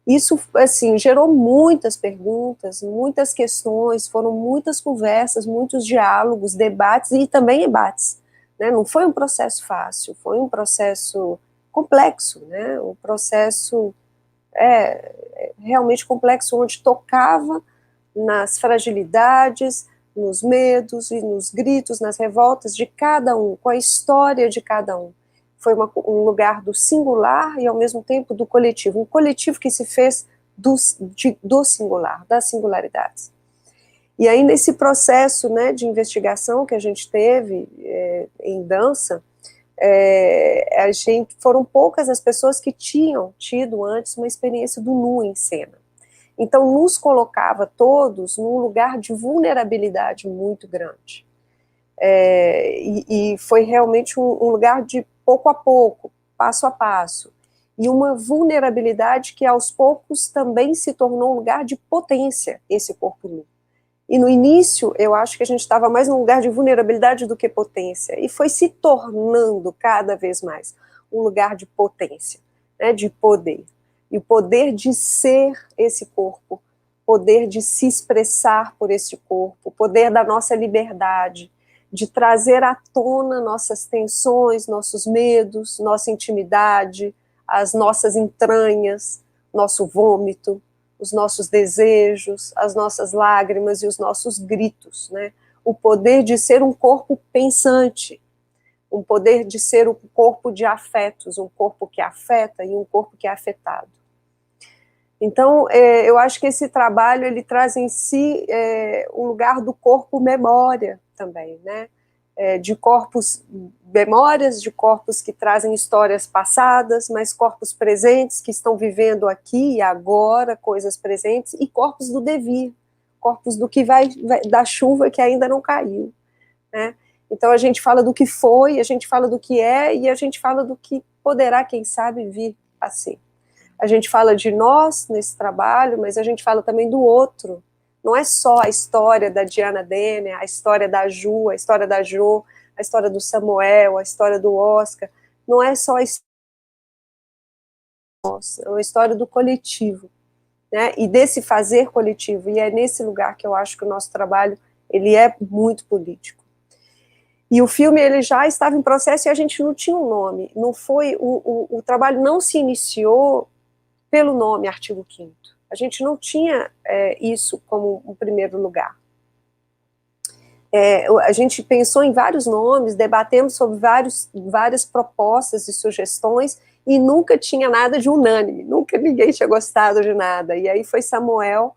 [SPEAKER 5] Isso, assim, gerou muitas perguntas, muitas questões, foram muitas conversas, muitos diálogos, debates e também embates, né? Não foi um processo fácil, foi um processo complexo, né? Um processo realmente complexo, onde tocava nas fragilidades, nos medos e nos gritos, nas revoltas de cada um, com a história de cada um. Foi um lugar do singular e, ao mesmo tempo, do coletivo. Um coletivo que se fez do singular, das singularidades. E aí, nesse processo, né, de investigação que a gente teve em dança, foram poucas as pessoas que tinham tido antes uma experiência do nu em cena. Então, nos colocava todos num lugar de vulnerabilidade muito grande. E foi realmente um lugar de pouco a pouco, passo a passo, e uma vulnerabilidade que aos poucos também se tornou um lugar de potência, esse corpo nu. E no início, eu acho que a gente estava mais num lugar de vulnerabilidade do que potência, e foi se tornando cada vez mais um lugar de potência, né, de poder. E o poder de ser esse corpo, poder de se expressar por esse corpo, o poder da nossa liberdade, de trazer à tona nossas tensões, nossos medos, nossa intimidade, as nossas entranhas, nosso vômito, os nossos desejos, as nossas lágrimas e os nossos gritos, né? O poder de ser um corpo pensante, um poder de ser um corpo de afetos, um corpo que afeta e um corpo que é afetado. Então, eu acho que esse trabalho, ele traz em si um lugar do corpo memória também, né? De corpos, memórias de corpos que trazem histórias passadas, mas corpos presentes que estão vivendo aqui e agora, coisas presentes, e corpos do devir, corpos do que vai da chuva que ainda não caiu, né? Então, a gente fala do que foi, a gente fala do que é, e a gente fala do que poderá, quem sabe, vir a ser. A gente fala de nós nesse trabalho, mas a gente fala também do outro. Não é só a história da Diana Denner, a história da Ju, a história da Jo, a história do Samuel, a história do Oscar. Não é só a história nossa, é uma história do coletivo, né? E desse fazer coletivo. E é nesse lugar que eu acho que o nosso trabalho ele é muito político. E o filme ele já estava em processo e a gente não tinha um nome. Não foi o trabalho não se iniciou pelo nome Artigo 5º. A gente não tinha isso como um primeiro lugar. A gente pensou em vários nomes, debatemos sobre várias propostas e sugestões, e nunca tinha nada de unânime, nunca ninguém tinha gostado de nada. E aí foi Samuel,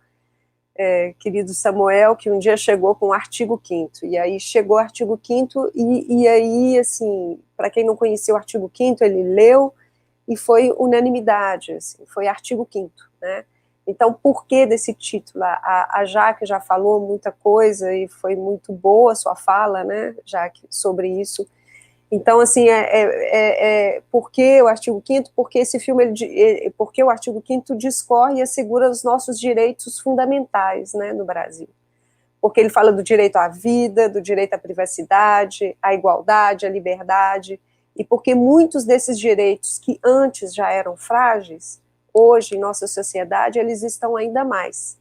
[SPEAKER 5] querido Samuel, que um dia chegou com o Artigo 5º, e aí chegou o Artigo 5º, e aí, assim, para quem não conhecia o Artigo 5º, ele leu, e foi unanimidade, assim, foi Artigo 5º, né? Então, por que desse título? A Jaque já falou muita coisa, e foi muito boa a sua fala, né, Jaque, sobre isso. Então, assim, por que o Artigo 5º? Porque esse filme, porque o Artigo 5º discorre e assegura os nossos direitos fundamentais, né, no Brasil. Porque ele fala do direito à vida, do direito à privacidade, à igualdade, à liberdade, e porque muitos desses direitos que antes já eram frágeis, hoje em nossa sociedade, eles estão ainda mais.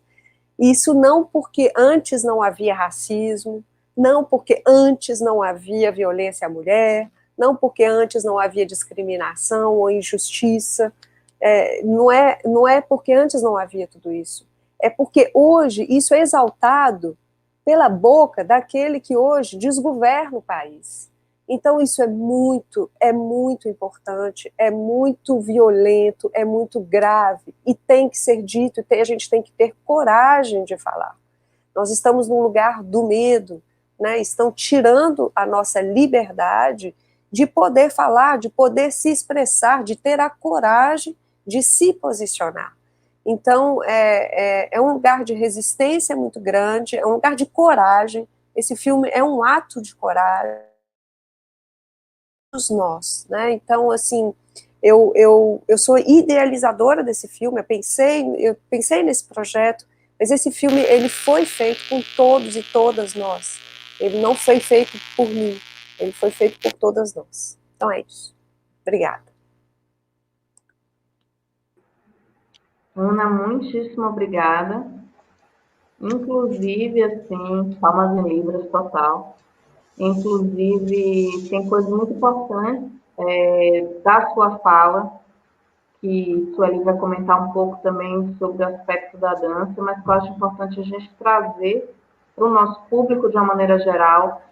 [SPEAKER 5] Isso não porque antes não havia racismo, não porque antes não havia violência à mulher, não porque antes não havia discriminação ou injustiça, não é porque antes não havia tudo isso, é porque hoje isso é exaltado pela boca daquele que hoje desgoverna o país. Então isso é muito importante, é muito violento, é muito grave, e tem que ser dito, a gente tem que ter coragem de falar. Nós estamos num lugar do medo, né? Estão tirando a nossa liberdade de poder falar, de poder se expressar, de ter a coragem de se posicionar. Então, é um lugar de resistência muito grande, é um lugar de coragem. Esse filme é um ato de coragem. Nós, né? Então, assim, eu sou idealizadora desse filme, eu pensei nesse projeto, mas esse filme, ele foi feito com todos e todas nós, ele não foi feito por mim, ele foi feito por todas nós. Então é isso. Obrigada.
[SPEAKER 2] Ana, muitíssimo obrigada. Inclusive, assim, palmas em libras total. Inclusive, tem coisas muito importantes da sua fala, que Sueli vai comentar um pouco também sobre o aspecto da dança, mas que eu acho importante a gente trazer para o nosso público de uma maneira geral,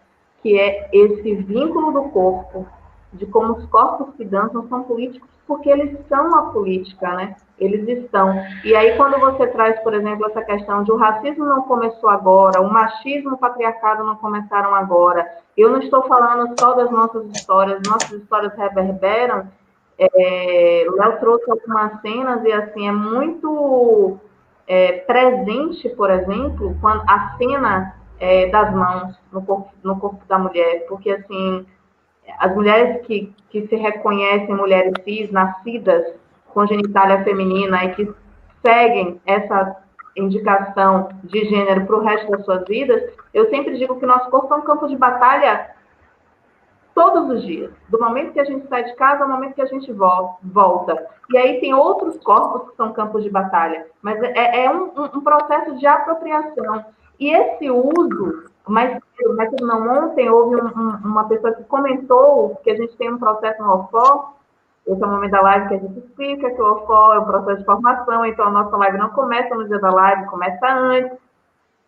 [SPEAKER 2] que é esse vínculo do corpo, de como os corpos que dançam são políticos, porque eles são a política, né? Eles estão. E aí, quando você traz, por exemplo, essa questão de o racismo não começou agora, o machismo e o patriarcado não começaram agora, eu não estou falando só das nossas histórias reverberam. O Léo trouxe algumas cenas e, assim, é muito presente, por exemplo, quando a cena das mãos no corpo da mulher, porque, assim, as mulheres que se reconhecem mulheres cis, nascidas com genitália feminina e que seguem essa indicação de gênero para o resto das suas vidas, eu sempre digo que nosso corpo é um campo de batalha todos os dias, do momento que a gente sai de casa ao momento que a gente volta. E aí tem outros corpos que são campos de batalha, mas é um processo de apropriação. E esse uso, mas não, ontem houve uma pessoa que comentou que a gente tem um processo no OFO, esse é o momento da live que a gente explica que o OFO é um processo de formação, então a nossa live não começa no dia da live, começa antes,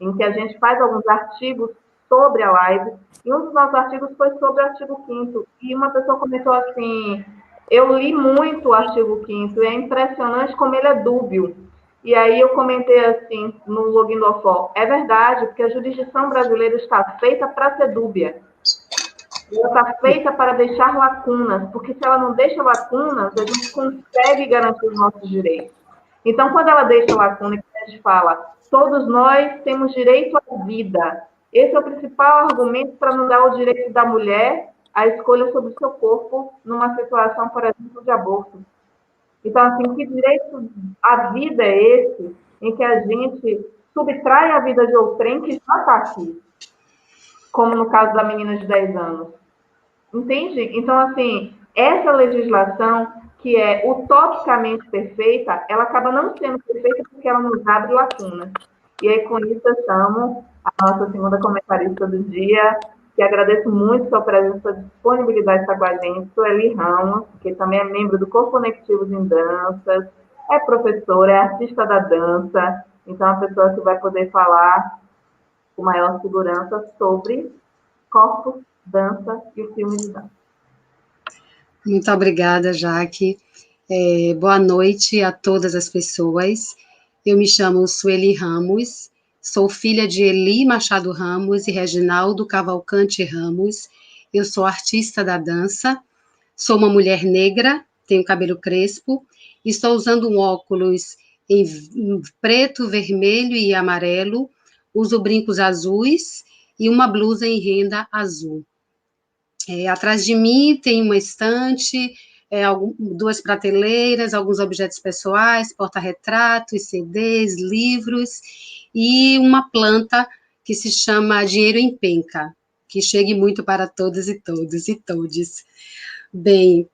[SPEAKER 2] em que a gente faz alguns artigos sobre a live, e um dos nossos artigos foi sobre o artigo 5º, e uma pessoa comentou assim, eu li muito o artigo 5º, e é impressionante como ele é dúbio. E aí eu comentei assim, no login do OFO, é verdade, porque a jurisdição brasileira está feita para ser dúbia. Ela está feita para deixar lacunas, porque se ela não deixa lacunas, a gente consegue garantir os nossos direitos. Então, quando ela deixa lacuna, a gente fala, todos nós temos direito à vida. Esse é o principal argumento para não dar o direito da mulher à escolha sobre o seu corpo numa situação, por exemplo, de aborto. Então, assim, que direito à vida é esse em que a gente subtrai a vida de outrem que já está aqui? Como no caso da menina de 10 anos. Entende? Então, assim, essa legislação, que é utopicamente perfeita, ela acaba não sendo perfeita porque ela nos abre lacunas. E aí, com isso, eu chamo a nossa segunda comentarista do dia, que agradeço muito sua presença, sua disponibilidade de estar com a gente, Sueli Ramos, que também é membro do Corpo Conectivos em Danças, é professora, é artista da dança, então é uma pessoa que vai poder falar com maior segurança sobre corpos, dança e o filme de dança.
[SPEAKER 6] Muito obrigada, Jaque. Boa noite a todas as pessoas. Eu me chamo Sueli Ramos, sou filha de Eli Machado Ramos e Reginaldo Cavalcante Ramos. Eu sou artista da dança, sou uma mulher negra, tenho cabelo crespo, e estou usando um óculos em preto, vermelho e amarelo, uso brincos azuis e uma blusa em renda azul. Atrás de mim tem uma estante, duas prateleiras, alguns objetos pessoais, porta-retratos, CDs, livros, e uma planta que se chama Dinheiro em Penca, que chegue muito para todas e todos e todes. Bem,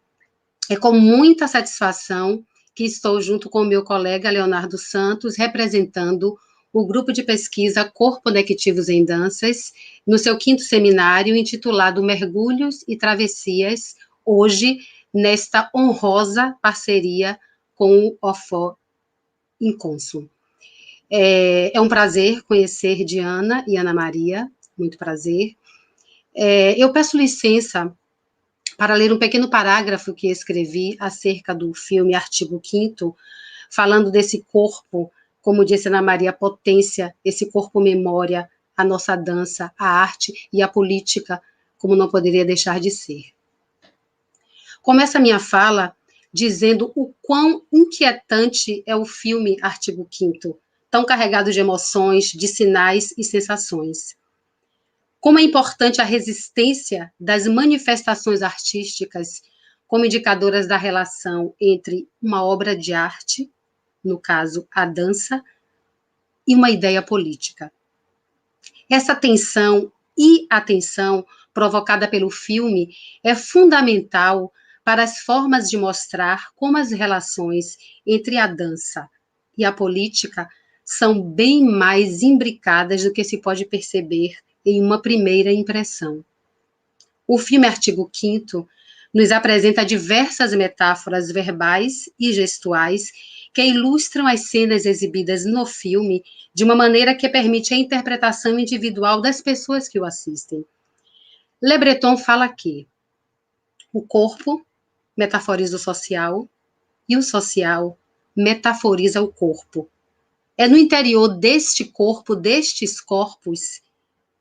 [SPEAKER 6] é com muita satisfação que estou junto com o meu colega Leonardo Santos, representando o grupo de pesquisa Corpo Conectivos em Danças, no seu 5º seminário, intitulado Mergulhos e Travessias, hoje, nesta honrosa parceria com o OFO Inconsul. É um prazer conhecer Diana e Ana Maria, muito prazer. Eu peço licença para ler um pequeno parágrafo que escrevi acerca do filme Artigo 5º, falando desse corpo, como disse Ana Maria, potência, esse corpo memória, a nossa dança, a arte e a política, como não poderia deixar de ser. Começo a minha fala dizendo o quão inquietante é o filme Artigo 5º, tão carregado de emoções, de sinais e sensações. Como é importante a resistência das manifestações artísticas como indicadoras da relação entre uma obra de arte, no caso, a dança, e uma ideia política. Essa tensão e atenção provocada pelo filme é fundamental para as formas de mostrar como as relações entre a dança e a política são bem mais imbricadas do que se pode perceber em uma primeira impressão. O filme Artigo 5º nos apresenta diversas metáforas verbais e gestuais que ilustram as cenas exibidas no filme de uma maneira que permite a interpretação individual das pessoas que o assistem. Le Breton fala que o corpo metaforiza o social e o social metaforiza o corpo. É no interior deste corpo, destes corpos,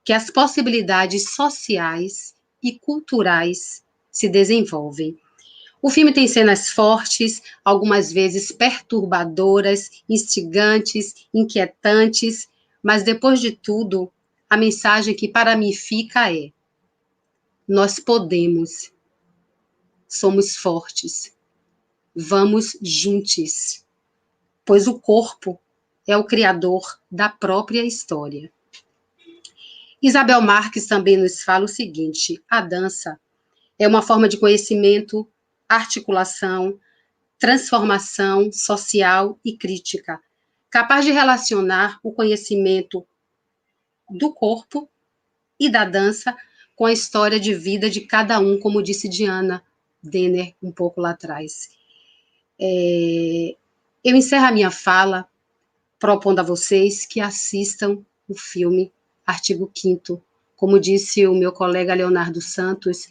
[SPEAKER 6] que as possibilidades sociais e culturais se desenvolvem. O filme tem cenas fortes, algumas vezes perturbadoras, instigantes, inquietantes, mas depois de tudo, a mensagem que para mim fica é: nós podemos, somos fortes, vamos juntos, pois o corpo é o criador da própria história. Isabel Marques também nos fala o seguinte: a dança é uma forma de conhecimento, articulação, transformação social e crítica, capaz de relacionar o conhecimento do corpo e da dança com a história de vida de cada um, como disse Diana Denner um pouco lá atrás. Eu encerro a minha fala propondo a vocês que assistam o filme Artigo 5º. Como disse o meu colega Leonardo Santos,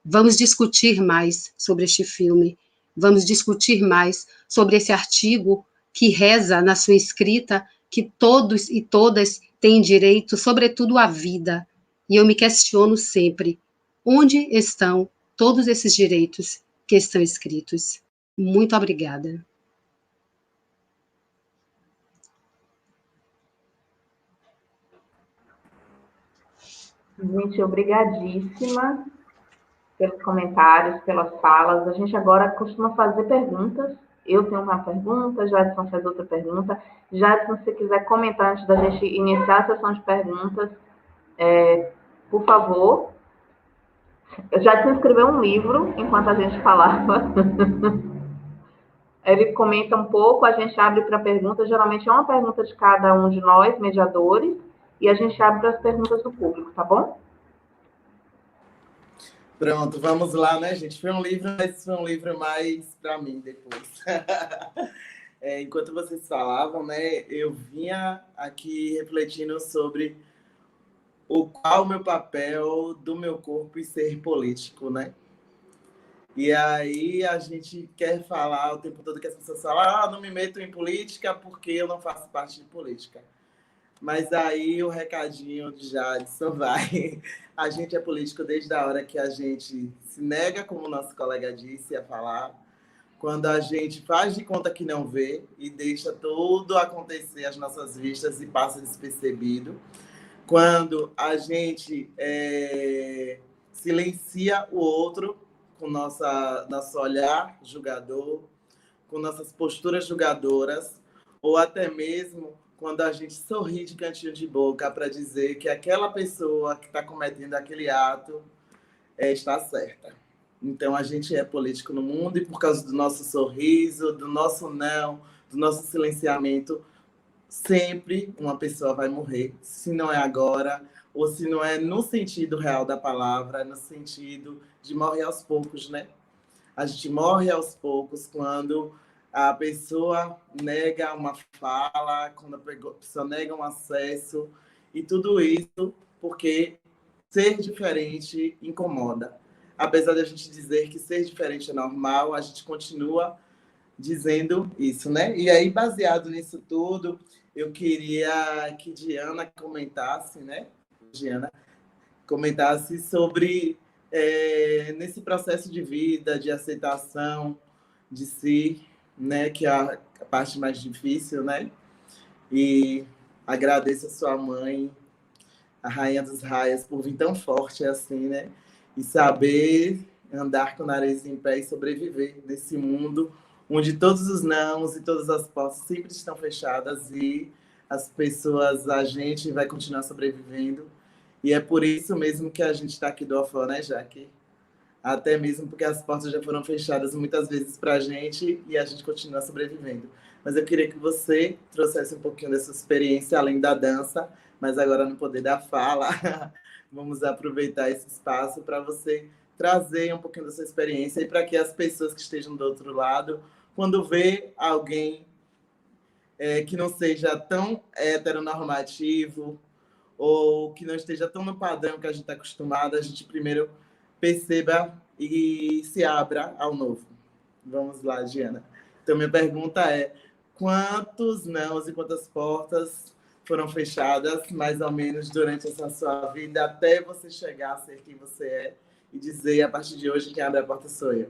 [SPEAKER 6] vamos discutir mais sobre este filme, vamos discutir mais sobre esse artigo que reza na sua escrita que todos e todas têm direito, sobretudo à vida. E eu me questiono sempre, onde estão todos esses direitos que estão escritos? Muito obrigada.
[SPEAKER 2] Gente, obrigadíssima pelos comentários, pelas falas. A gente agora costuma fazer perguntas. Eu tenho uma pergunta, Jadson faz outra pergunta. Jadson, se quiser comentar antes da gente iniciar a sessão de perguntas, por favor. Jadson escreveu um livro enquanto a gente falava. Ele comenta um pouco, a gente abre para perguntas. Geralmente é uma pergunta de cada um de nós, mediadores, e a gente abre para as perguntas do público, tá bom?
[SPEAKER 1] Pronto, vamos lá, né, gente? Foi um livro, mas foi um livro mais para mim depois. Enquanto vocês falavam, né, eu vinha aqui refletindo sobre qual o meu papel do meu corpo e ser político, né? E aí a gente quer falar o tempo todo que as pessoas falam, não me meto em política porque eu não faço parte de política. Mas aí o recadinho de Jadson vai. A gente é político desde a hora que a gente se nega, como o nosso colega disse, a falar. Quando a gente faz de conta que não vê e deixa tudo acontecer às nossas vistas e passa despercebido. Quando a gente silencia o outro com nosso olhar julgador, com nossas posturas julgadoras, ou até mesmo quando a gente sorri de cantinho de boca para dizer que aquela pessoa que está cometendo aquele ato está certa. Então, a gente é político no mundo e por causa do nosso sorriso, do nosso não, do nosso silenciamento, sempre uma pessoa vai morrer, se não é agora, ou se não é no sentido real da palavra, no sentido de morrer aos poucos, né? A gente morre aos poucos quando a pessoa nega uma fala, quando a pessoa nega um acesso, e tudo isso porque ser diferente incomoda. Apesar de a gente dizer que ser diferente é normal, a gente continua dizendo isso, né? E aí, baseado nisso tudo, eu queria que Diana comentasse, né? Diana comentasse sobre nesse processo de vida, de aceitação de si, né? Que é a parte mais difícil, né? E agradeço a sua mãe, a Rainha dos Raias, por vir tão forte assim, né? E saber andar com o nariz em pé e sobreviver nesse mundo onde todos os nãos e todas as portas sempre estão fechadas e as pessoas, a gente vai continuar sobrevivendo E é por isso mesmo que a gente está aqui do OFO, né, Jaque? Até mesmo porque as portas já foram fechadas muitas vezes para a gente e a gente continua sobrevivendo. Mas eu queria que você trouxesse um pouquinho dessa experiência, além da dança, mas agora no poder da fala. Vamos aproveitar esse espaço para você trazer um pouquinho da sua experiência e para que as pessoas que estejam do outro lado, quando vê alguém que não seja tão heteronormativo ou que não esteja tão no padrão que a gente está acostumado, a gente primeiro perceba e se abra ao novo. Vamos lá, Diana. Então, minha pergunta é: quantos nãos e quantas portas foram fechadas, mais ou menos, durante essa sua vida, até você chegar a ser quem você é e dizer, a partir de hoje, quem abre a porta sou eu?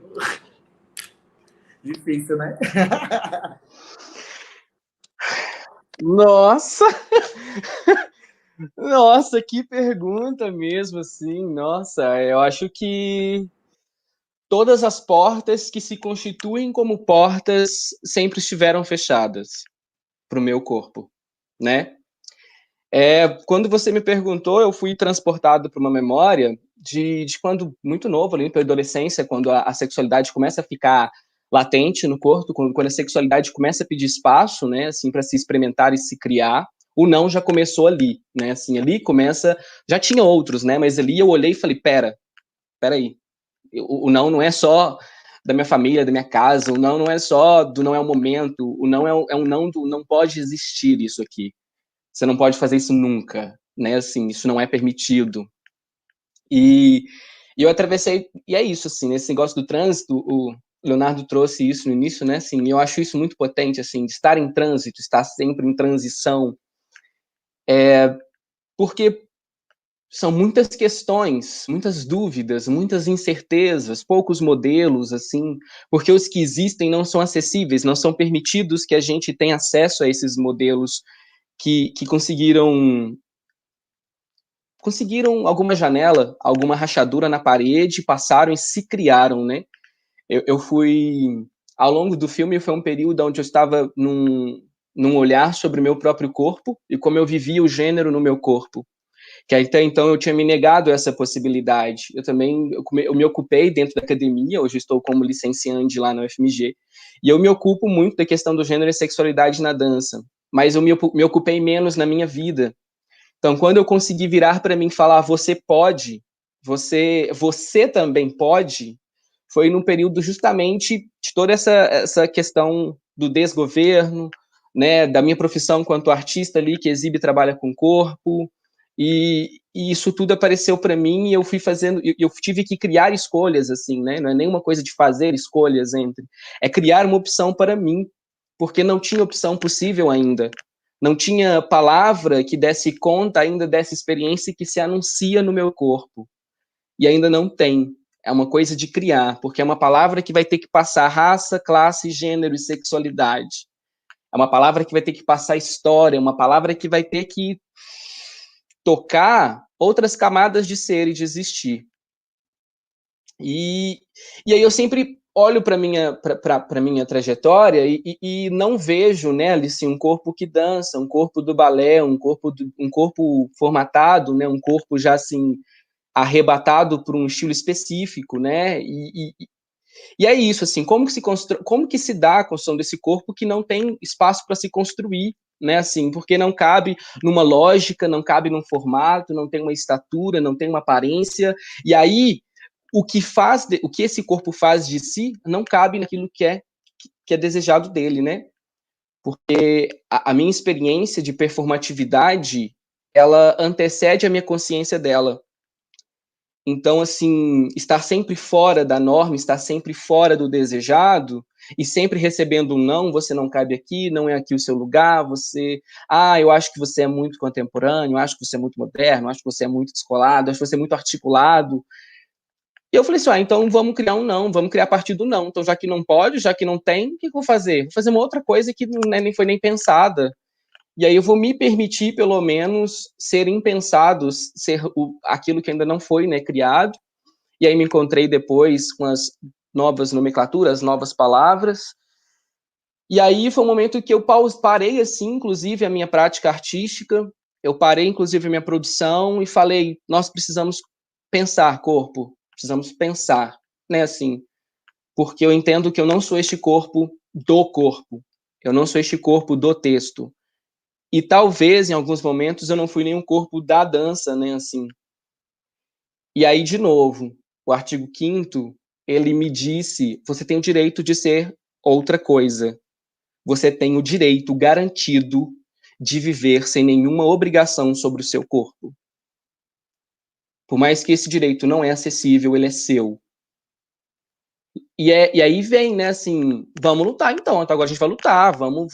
[SPEAKER 1] Difícil, né?
[SPEAKER 3] Nossa! Nossa, que pergunta mesmo, assim. Nossa, eu acho que todas as portas que se constituem como portas sempre estiveram fechadas para o meu corpo, né? Quando você me perguntou, eu fui transportado para uma memória de quando muito novo, ali, para a adolescência, quando a sexualidade começa a ficar latente no corpo, quando a sexualidade começa a pedir espaço, né, assim, para se experimentar e se criar. O não já começou ali, né, assim, ali começa, já tinha outros, né, mas ali eu olhei e falei, pera aí, o não é só da minha família, da minha casa, o não é só do não é o momento, o não é um não do não pode existir isso aqui. Você não pode fazer isso nunca, né? Assim, isso não é permitido. E eu atravessei, e é isso, assim, esse negócio do trânsito, o Leonardo trouxe isso no início, né? Assim, e eu acho isso muito potente, assim, de estar em trânsito, estar sempre em transição, porque são muitas questões, muitas dúvidas, muitas incertezas, poucos modelos, assim, porque os que existem não são acessíveis, não são permitidos que a gente tenha acesso a esses modelos que conseguiram alguma janela, alguma rachadura na parede, passaram e se criaram, né? Eu fui, ao longo do filme, foi um período onde eu estava num olhar sobre o meu próprio corpo e como eu vivia o gênero no meu corpo. Que até então eu tinha me negado essa possibilidade. Eu me ocupei dentro da academia, hoje estou como licenciante lá na UFMG, e eu me ocupo muito da questão do gênero e sexualidade na dança, mas eu me ocupei menos na minha vida. Então, quando eu consegui virar para mim e falar, você pode, você também pode, foi num período justamente de toda essa questão do desgoverno, né, da minha profissão quanto artista ali, que exibe e trabalha com corpo, e isso tudo apareceu para mim e eu fui fazendo, eu tive que criar escolhas, assim, né, não é nenhuma coisa de fazer escolhas é criar uma opção para mim, porque não tinha opção possível ainda. Não tinha palavra que desse conta ainda dessa experiência que se anuncia no meu corpo. E ainda não tem. É uma coisa de criar, porque é uma palavra que vai ter que passar raça, classe, gênero e sexualidade. É uma palavra que vai ter que passar história, uma palavra que vai ter que tocar outras camadas de ser e de existir. E aí eu sempre olho para minha trajetória e não vejo nela assim, um corpo que dança, um corpo do balé, um corpo formatado, né, um corpo já assim arrebatado por um estilo específico, né? E é isso assim, como que se dá a construção desse corpo que não tem espaço para se construir, né? Assim, porque não cabe numa lógica, não cabe num formato, não tem uma estatura, não tem uma aparência. E aí o que esse corpo faz de si não cabe naquilo que é desejado dele, né? Porque a minha experiência de performatividade, ela antecede a minha consciência dela. Então, assim, estar sempre fora da norma, estar sempre fora do desejado e sempre recebendo um não, você não cabe aqui, não é aqui o seu lugar, eu acho que você é muito contemporâneo, acho que você é muito moderno, acho que você é muito descolado, acho que você é muito articulado. E eu falei assim, então vamos criar um não, vamos criar a partir do não. Então, já que não pode, já que não tem, o que eu vou fazer? Vou fazer uma outra coisa que nem foi nem pensada. E aí eu vou me permitir, pelo menos, ser impensado, ser aquilo que ainda não foi, né, criado. E aí me encontrei depois com as novas nomenclaturas, novas palavras. E aí foi um momento que eu parei, assim, inclusive, a minha prática artística, eu parei, inclusive, minha produção e falei, nós precisamos pensar, corpo, precisamos pensar, né, assim, porque eu entendo que eu não sou este corpo do corpo, eu não sou este corpo do texto, e talvez, em alguns momentos, eu não fui nenhum corpo da dança, né, assim. E aí, de novo, o artigo 5º, ele me disse, você tem o direito de ser outra coisa, você tem o direito garantido de viver sem nenhuma obrigação sobre o seu corpo. Por mais que esse direito não é acessível, ele é seu. E aí vem, né, assim, vamos lutar então agora a gente vai lutar, vamos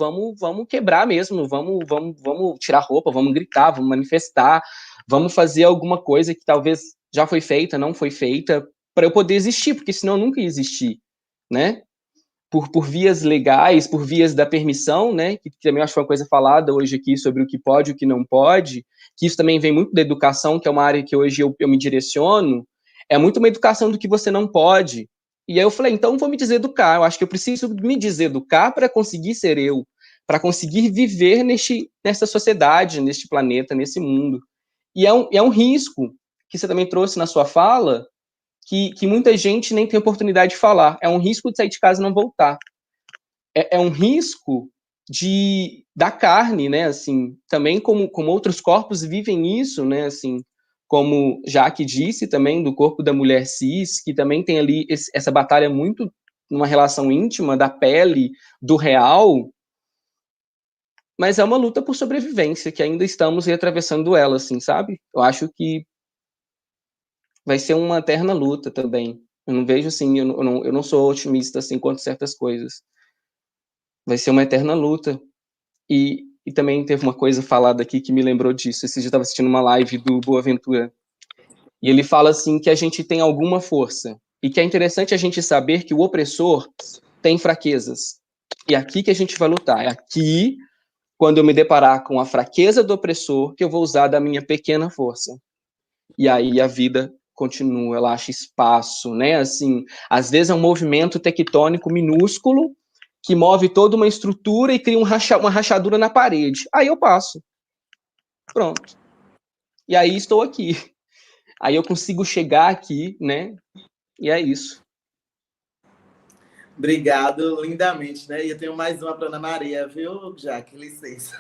[SPEAKER 3] quebrar mesmo, vamos tirar roupa, vamos gritar, vamos manifestar, vamos fazer alguma coisa que talvez já foi feita, não foi feita, para eu poder existir, porque senão eu nunca ia existir, né? Por vias legais, por vias da permissão, né, que também acho que foi uma coisa falada hoje aqui sobre o que pode e o que não pode, que isso também vem muito da educação, que é uma área que hoje eu me direciono, é muito uma educação do que você não pode. E aí eu falei, então vou me deseducar, eu acho que eu preciso me deseducar para conseguir ser eu, para conseguir viver nessa sociedade, neste planeta, nesse mundo. E é um risco, que você também trouxe na sua fala, que muita gente nem tem oportunidade de falar. É um risco de sair de casa e não voltar. É um risco da carne, né, assim, também como outros corpos vivem isso, né, assim, como Jaque disse também, do corpo da mulher cis, que também tem ali essa batalha muito numa relação íntima da pele, do real, mas é uma luta por sobrevivência, que ainda estamos atravessando ela, assim, sabe? Eu acho que vai ser uma eterna luta também. Eu não vejo assim, eu não sou otimista assim quanto a certas coisas. Vai ser uma eterna luta. E também teve uma coisa falada aqui que me lembrou disso. Esse dia eu estava assistindo uma live do Boaventura. E ele fala assim que a gente tem alguma força. E que é interessante a gente saber que o opressor tem fraquezas. E é aqui que a gente vai lutar. É aqui, quando eu me deparar com a fraqueza do opressor, que eu vou usar da minha pequena força. E aí a vida continua, ela acha espaço, né? Assim, às vezes é um movimento tectônico minúsculo que move toda uma estrutura e cria uma rachadura na parede. Aí eu passo. Pronto. E aí estou aqui. Aí eu consigo chegar aqui, né? E é isso.
[SPEAKER 1] Obrigado, lindamente, né? E eu tenho mais uma para Ana Maria, viu, Jaque? Licença.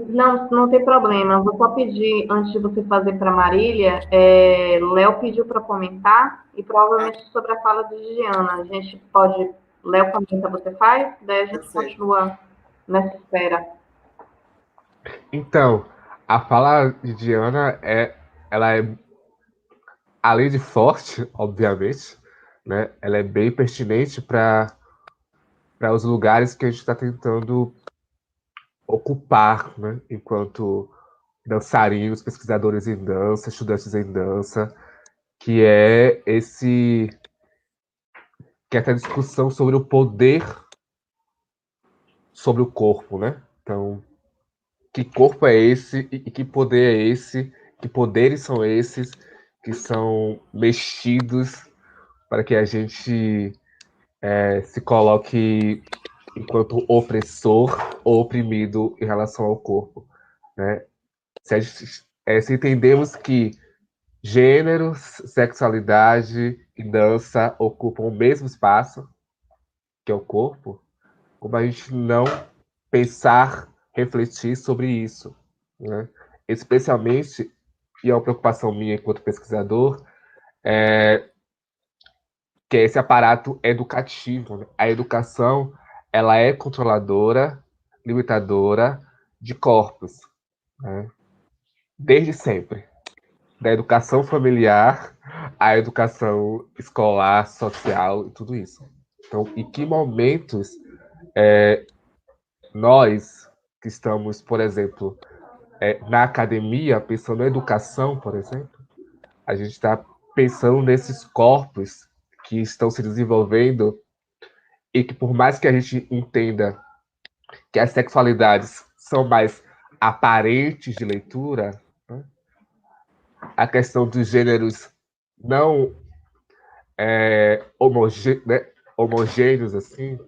[SPEAKER 2] Não, não tem problema. Vou só pedir, antes de você fazer para Marília, Léo pediu para comentar e provavelmente sobre a fala de Giana. A gente pode. Léo comenta, você faz? Daí a gente continua nessa espera.
[SPEAKER 4] Então, a fala de Diana ela é, além de forte, obviamente, né? Ela é bem pertinente para os lugares que a gente está tentando ocupar, né? Enquanto dançarinos, pesquisadores em dança, estudantes em dança, que é essa discussão sobre o poder sobre o corpo, né? Então, que corpo é esse e que poder é esse? Que poderes são esses que são mexidos para que a gente se coloque enquanto opressor ou oprimido em relação ao corpo, né? Se entendemos que gêneros, sexualidade e dança ocupam o mesmo espaço, que é o corpo, como a gente não pensar, refletir sobre isso, né? Especialmente, e é uma preocupação minha enquanto pesquisador, que é esse aparato educativo, né? A educação, ela é controladora, limitadora de corpos, né? Desde sempre. Da educação familiar à educação escolar, social e tudo isso. Então, em que momentos nós que estamos, por exemplo, na academia, pensando na educação, por exemplo, a gente está pensando nesses corpos que estão se desenvolvendo e que, por mais que a gente entenda que as sexualidades são mais aparentes de leitura, né, a questão dos gêneros não homogêneos, assim,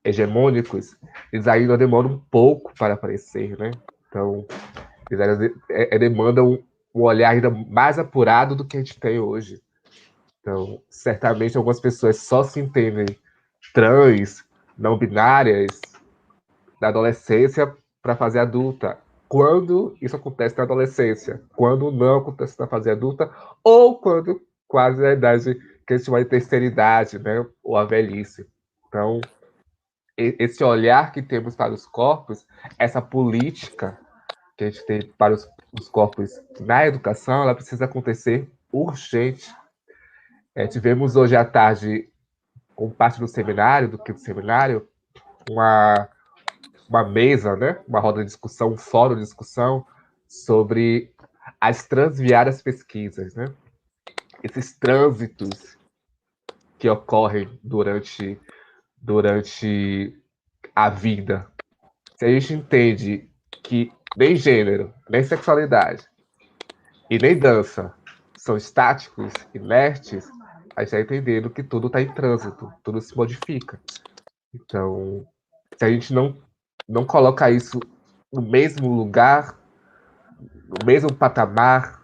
[SPEAKER 4] hegemônicos, eles ainda demoram um pouco para aparecer, né? Então, eles ainda demandam um olhar ainda mais apurado do que a gente tem hoje. Então, certamente algumas pessoas só se entendem trans, não binárias, da adolescência para a fase adulta. Quando isso acontece na adolescência, quando não acontece na fase adulta, ou quando quase a idade que a gente chama de terceira idade, né? Ou a velhice. Então, esse olhar que temos para os corpos, essa política que a gente tem para os corpos na educação, ela precisa acontecer urgente. Tivemos hoje à tarde, como parte do seminário, do quinto seminário, uma mesa, né? Uma roda de discussão, um fórum de discussão sobre as transviárias pesquisas, né? Esses trânsitos que ocorrem durante a vida. Se a gente entende que nem gênero, nem sexualidade e nem dança são estáticos, inertes, a gente está entendendo que tudo está em trânsito, tudo se modifica. Então, se a gente não coloca isso no mesmo lugar, no mesmo patamar,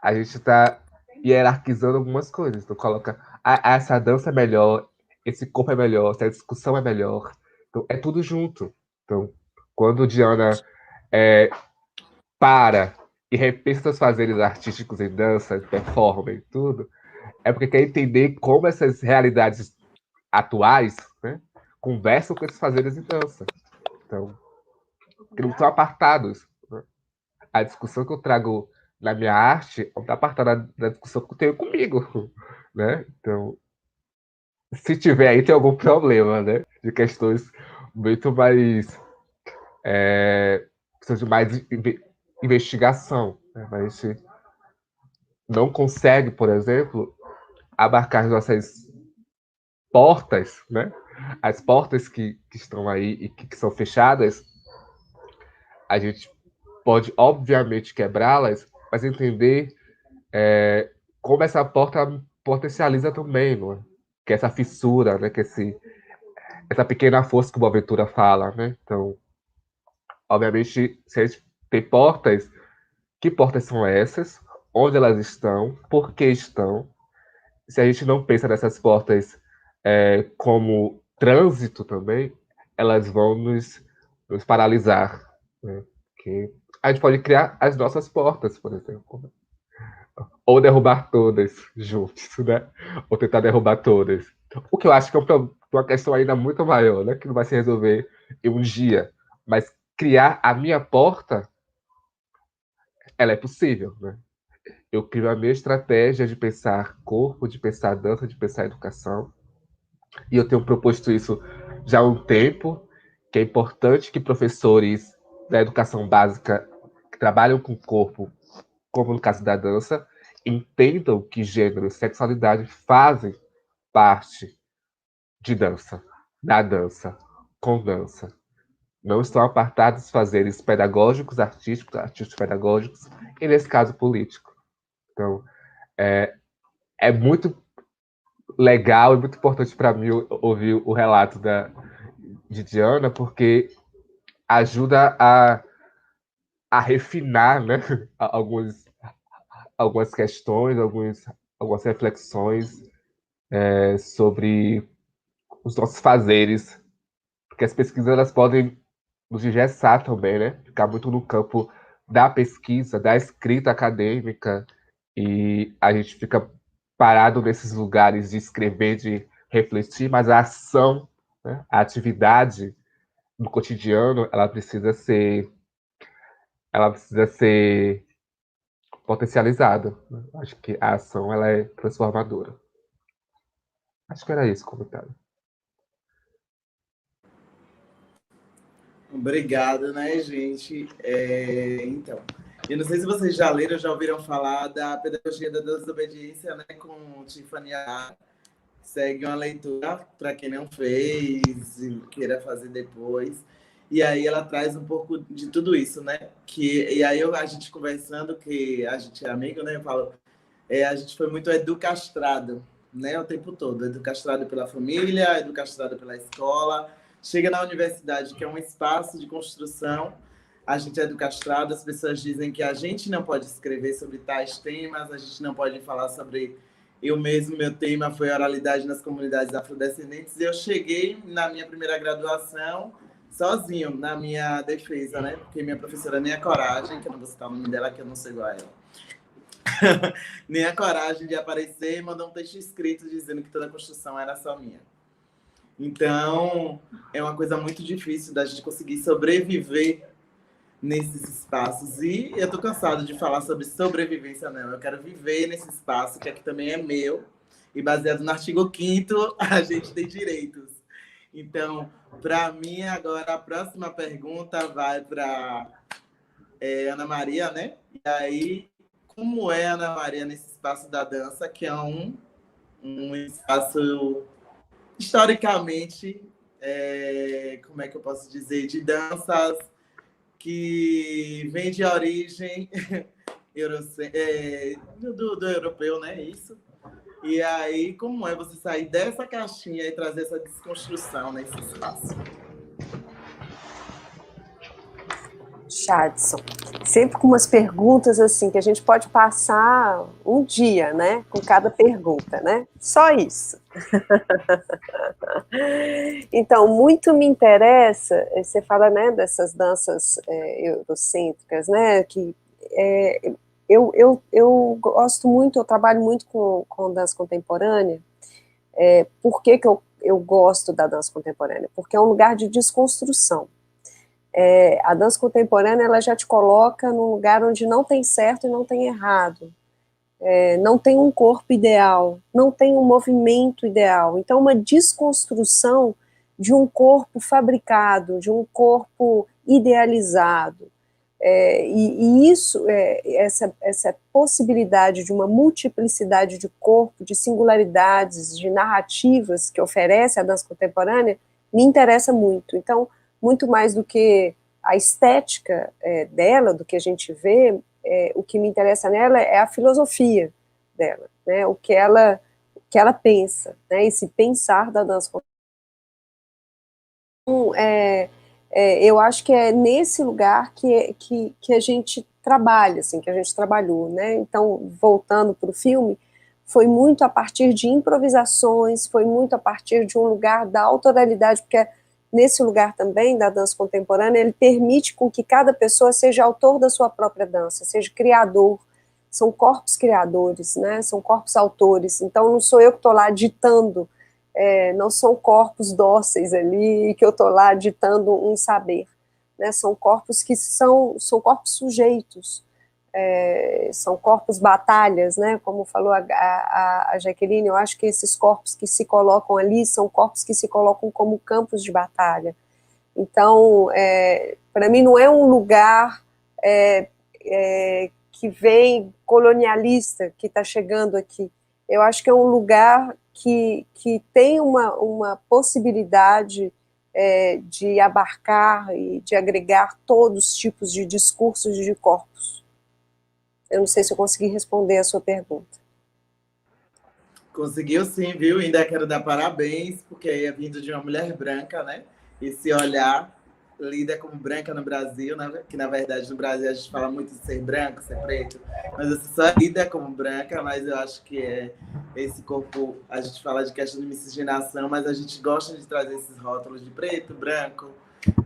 [SPEAKER 4] a gente está hierarquizando algumas coisas. Então, coloca essa dança é melhor, esse corpo é melhor, essa discussão é melhor. Então, é tudo junto. Então, quando Diana para e repensa seus fazeres artísticos em dança, performance e tudo, é porque quer entender como essas realidades atuais, né, conversam com esses fazeres em dança. Então, que não são apartados. Né? A discussão que eu trago na minha arte é apartada da discussão que eu tenho comigo. Né? Então, se tiver aí, tem algum problema, né? De questões muito mais. Precisam de mais investigação. Né? Mas a gente não consegue, por exemplo, abarcar as nossas portas, né? As portas que estão aí e que são fechadas, a gente pode, obviamente, quebrá-las, mas entender como essa porta potencializa também, não é? Que essa fissura, né? Que essa pequena força que o Boaventura fala, né? Então, obviamente, se a gente tem portas, que portas são essas? Onde elas estão? Por que estão? Se a gente não pensa nessas portas como trânsito também, elas vão nos paralisar. Né? Que a gente pode criar as nossas portas, por exemplo. Ou derrubar todas juntos, né? Ou tentar derrubar todas. O que eu acho que é uma questão ainda muito maior, né? Que não vai se resolver em um dia. Mas criar a minha porta, ela é possível, né? Eu crio a minha estratégia de pensar corpo, de pensar dança, de pensar educação. E eu tenho proposto isso já há um tempo, que é importante que professores da educação básica que trabalham com o corpo, como no caso da dança, entendam que gênero e sexualidade fazem parte de dança, da dança, com dança. Não estão apartados dos fazeres pedagógicos, artísticos pedagógicos, e nesse caso político. Então, é muito legal e muito importante para mim ouvir o relato de Diana, porque ajuda a refinar, né, algumas questões, algumas reflexões sobre os nossos fazeres, porque as pesquisas elas podem nos engessar também, né? Ficar muito no campo da pesquisa, da escrita acadêmica, e a gente fica parado nesses lugares de escrever, de refletir, mas a ação, né? A atividade no cotidiano, ela precisa ser potencializada. Né? Acho que a ação ela é transformadora. Acho que era isso o comentário.
[SPEAKER 1] Obrigado, né, gente? Então, eu não sei se vocês já leram, já ouviram falar da Pedagogia da Desobediência, né, com Tiffany Arara. Segue uma leitura para quem não fez e queira fazer depois. E aí ela traz um pouco de tudo isso, né? E aí a gente conversando, que a gente é amigo, né? Eu falo, a gente foi muito educastrado, né? O tempo todo. Educastrado pela família, educastrado pela escola. chega na universidade, que é um espaço de construção, a gente é do castrado, as pessoas dizem que a gente não pode escrever sobre tais temas, a gente não pode falar sobre... Eu mesmo, meu tema foi oralidade nas comunidades afrodescendentes, e eu cheguei na minha primeira graduação sozinho, na minha defesa, né? Porque minha professora nem a coragem, que eu não vou citar o nome dela, que eu não sei igual a ela, nem a coragem de aparecer e mandou um texto escrito dizendo que toda a construção era só minha. Então, é uma coisa muito difícil da gente conseguir sobreviver nesses espaços. E eu tô cansado de falar sobre sobrevivência, não. Eu quero viver nesse espaço, que aqui também é meu, e baseado no artigo 5º, a gente tem direitos. Então, para mim, agora, a próxima pergunta vai para Ana Maria, né? E aí, como é Ana Maria nesse espaço da dança, que é um espaço, historicamente, como é que eu posso dizer, de danças que vem de origem do europeu, né? Isso. E aí, como é você sair dessa caixinha e trazer essa desconstrução nesse espaço?
[SPEAKER 5] Jadson, sempre com umas perguntas assim, que a gente pode passar um dia, né, com cada pergunta, né? Só isso. Então, muito me interessa, você fala, né, dessas danças eurocêntricas, né, que eu gosto muito, eu trabalho muito com dança contemporânea. Por que eu gosto da dança contemporânea? Porque é um lugar de desconstrução. A dança contemporânea, ela já te coloca num lugar onde não tem certo e não tem errado. Não tem um corpo ideal, não tem um movimento ideal. Então, uma desconstrução de um corpo fabricado, de um corpo idealizado. E isso, essa possibilidade de uma multiplicidade de corpo, de singularidades, de narrativas que oferece a dança contemporânea, me interessa muito. Então, muito mais do que a estética dela, do que a gente vê, o que me interessa nela é a filosofia dela, né? o que ela pensa, né? Esse pensar da dança contemporânea. Eu acho que é nesse lugar que a gente trabalha, assim, que a gente trabalhou, né? Então, voltando para o filme, foi muito a partir de improvisações, foi muito a partir de um lugar da autoralidade, porque nesse lugar também da dança contemporânea, ele permite com que cada pessoa seja autor da sua própria dança, seja criador, são corpos criadores, né? São corpos autores, então não sou eu que estou lá ditando, não são corpos dóceis ali, que eu estou lá ditando um saber, né? São corpos que são corpos sujeitos, são corpos batalhas, né? Como falou a Jaqueline, eu acho que esses corpos que se colocam ali são corpos que se colocam como campos de batalha. Então, para mim não é um lugar que vem colonialista, que está chegando aqui. Eu acho que é um lugar que tem uma possibilidade de abarcar e de agregar todos os tipos de discursos e de corpos. Eu não sei se eu consegui responder a sua pergunta.
[SPEAKER 1] Conseguiu sim, viu? Ainda quero dar parabéns, porque aí é vindo de uma mulher branca, né? Esse olhar lida como branca no Brasil, né? Que na verdade no Brasil a gente fala muito de ser branco, ser preto, mas você só lida como branca, mas eu acho que esse corpo, a gente fala de questão de miscigenação, mas a gente gosta de trazer esses rótulos de preto, branco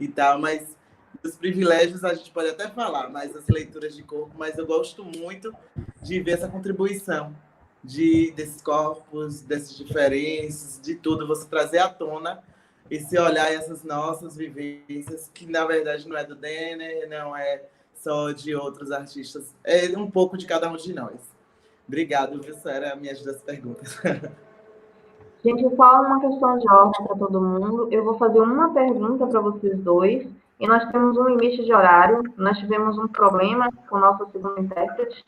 [SPEAKER 1] e tal, mas dos privilégios a gente pode até falar, mas as leituras de corpo, mas eu gosto muito de ver essa contribuição desses corpos, dessas diferenças, de tudo, você trazer à tona esse olhar e essas nossas vivências, que na verdade não é do Denner, não é só de outros artistas, é um pouco de cada um de nós. Obrigado, viu, Sara? Minhas duas perguntas.
[SPEAKER 2] Gente, só uma questão de ordem para todo mundo. Eu vou fazer uma pergunta para vocês dois, e nós temos um limite de horário. Nós tivemos um problema com nossa segunda intérprete.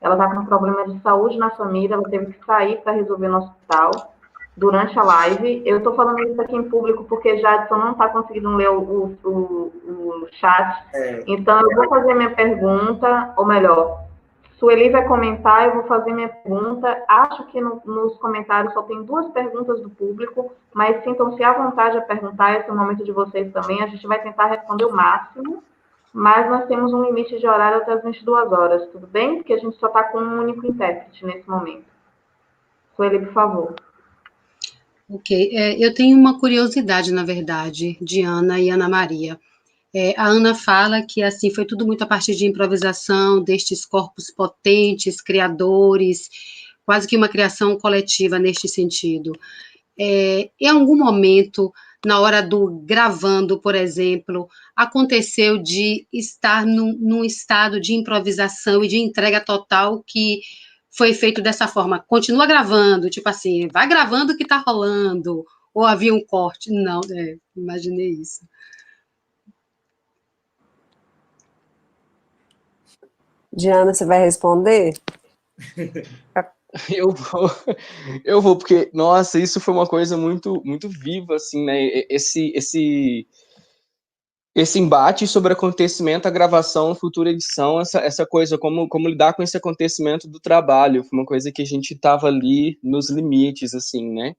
[SPEAKER 2] Ela está com um problema de saúde na família, ela teve que sair para resolver no hospital durante a live. Eu estou falando isso aqui em público porque Jadson não está conseguindo ler o chat. Então, eu vou fazer minha pergunta, ou melhor, Sueli vai comentar, eu vou fazer minha pergunta. Acho que nos comentários só tem 2 perguntas do público, mas sintam-se à vontade a perguntar, esse é o momento de vocês também. A gente vai tentar responder o máximo, mas nós temos um limite de horário até as 22 horas, tudo bem? Porque a gente só está com um único intérprete nesse momento. Sueli, por favor.
[SPEAKER 6] Ok, eu tenho uma curiosidade, na verdade, de Ana e Ana Maria. A Ana fala que assim foi tudo muito a partir de improvisação, destes corpos potentes, criadores, quase que uma criação coletiva neste sentido. Em algum momento, na hora do gravando, por exemplo, aconteceu de estar num estado de improvisação e de entrega total que foi feito dessa forma? Continua gravando, tipo assim, vai gravando o que está rolando, ou havia um corte? Não, imaginei isso.
[SPEAKER 5] Diana, você vai responder?
[SPEAKER 3] Eu vou, porque, nossa, isso foi uma coisa muito, muito viva, assim, né? Esse embate sobre acontecimento, a gravação, a futura edição, essa coisa, como lidar com esse acontecimento do trabalho, foi uma coisa que a gente tava ali nos limites, assim, né?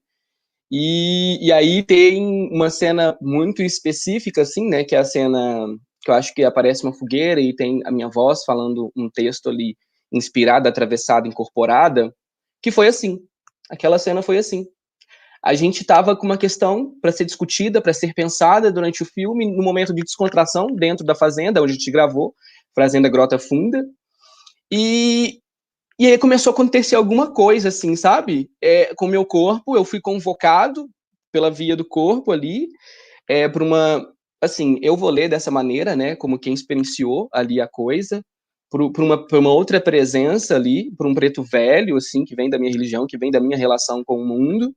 [SPEAKER 3] E aí tem uma cena muito específica, assim, né? Que é a cena que eu acho que aparece uma fogueira e tem a minha voz falando um texto ali inspirada, atravessada, incorporada, que foi assim. Aquela cena foi assim. A gente estava com uma questão para ser discutida, para ser pensada durante o filme, no momento de descontração dentro da fazenda, onde a gente gravou, Fazenda Grota Funda, e aí começou a acontecer alguma coisa, assim, sabe? Com o meu corpo, eu fui convocado pela via do corpo ali, para uma, assim, eu vou ler dessa maneira, né, como quem experienciou ali a coisa, para uma outra presença ali, para um preto velho, assim, que vem da minha religião, que vem da minha relação com o mundo,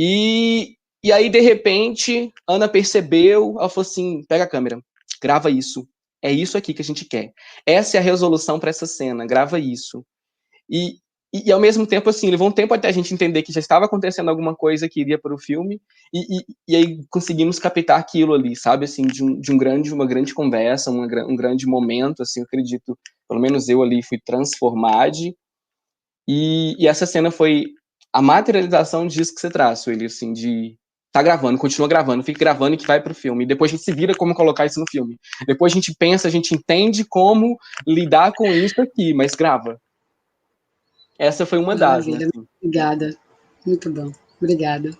[SPEAKER 3] e aí, de repente, Ana percebeu, ela falou assim, pega a câmera, grava isso, é isso aqui que a gente quer, essa é a resolução para essa cena, grava isso. E ao mesmo tempo, assim, levou um tempo até a gente entender que já estava acontecendo alguma coisa que iria para o filme, e aí conseguimos captar aquilo ali, sabe, assim, uma grande conversa, um grande momento, assim, eu acredito, pelo menos eu ali fui transformado, e essa cena foi a materialização disso que você traz, ele, assim, de tá gravando, continua gravando, fica gravando e que vai pro filme, e depois a gente se vira como colocar isso no filme, depois a gente pensa, a gente entende como lidar com isso aqui, mas grava. Essa foi uma das, né?
[SPEAKER 6] Maravilha, obrigada. Muito bom, obrigada.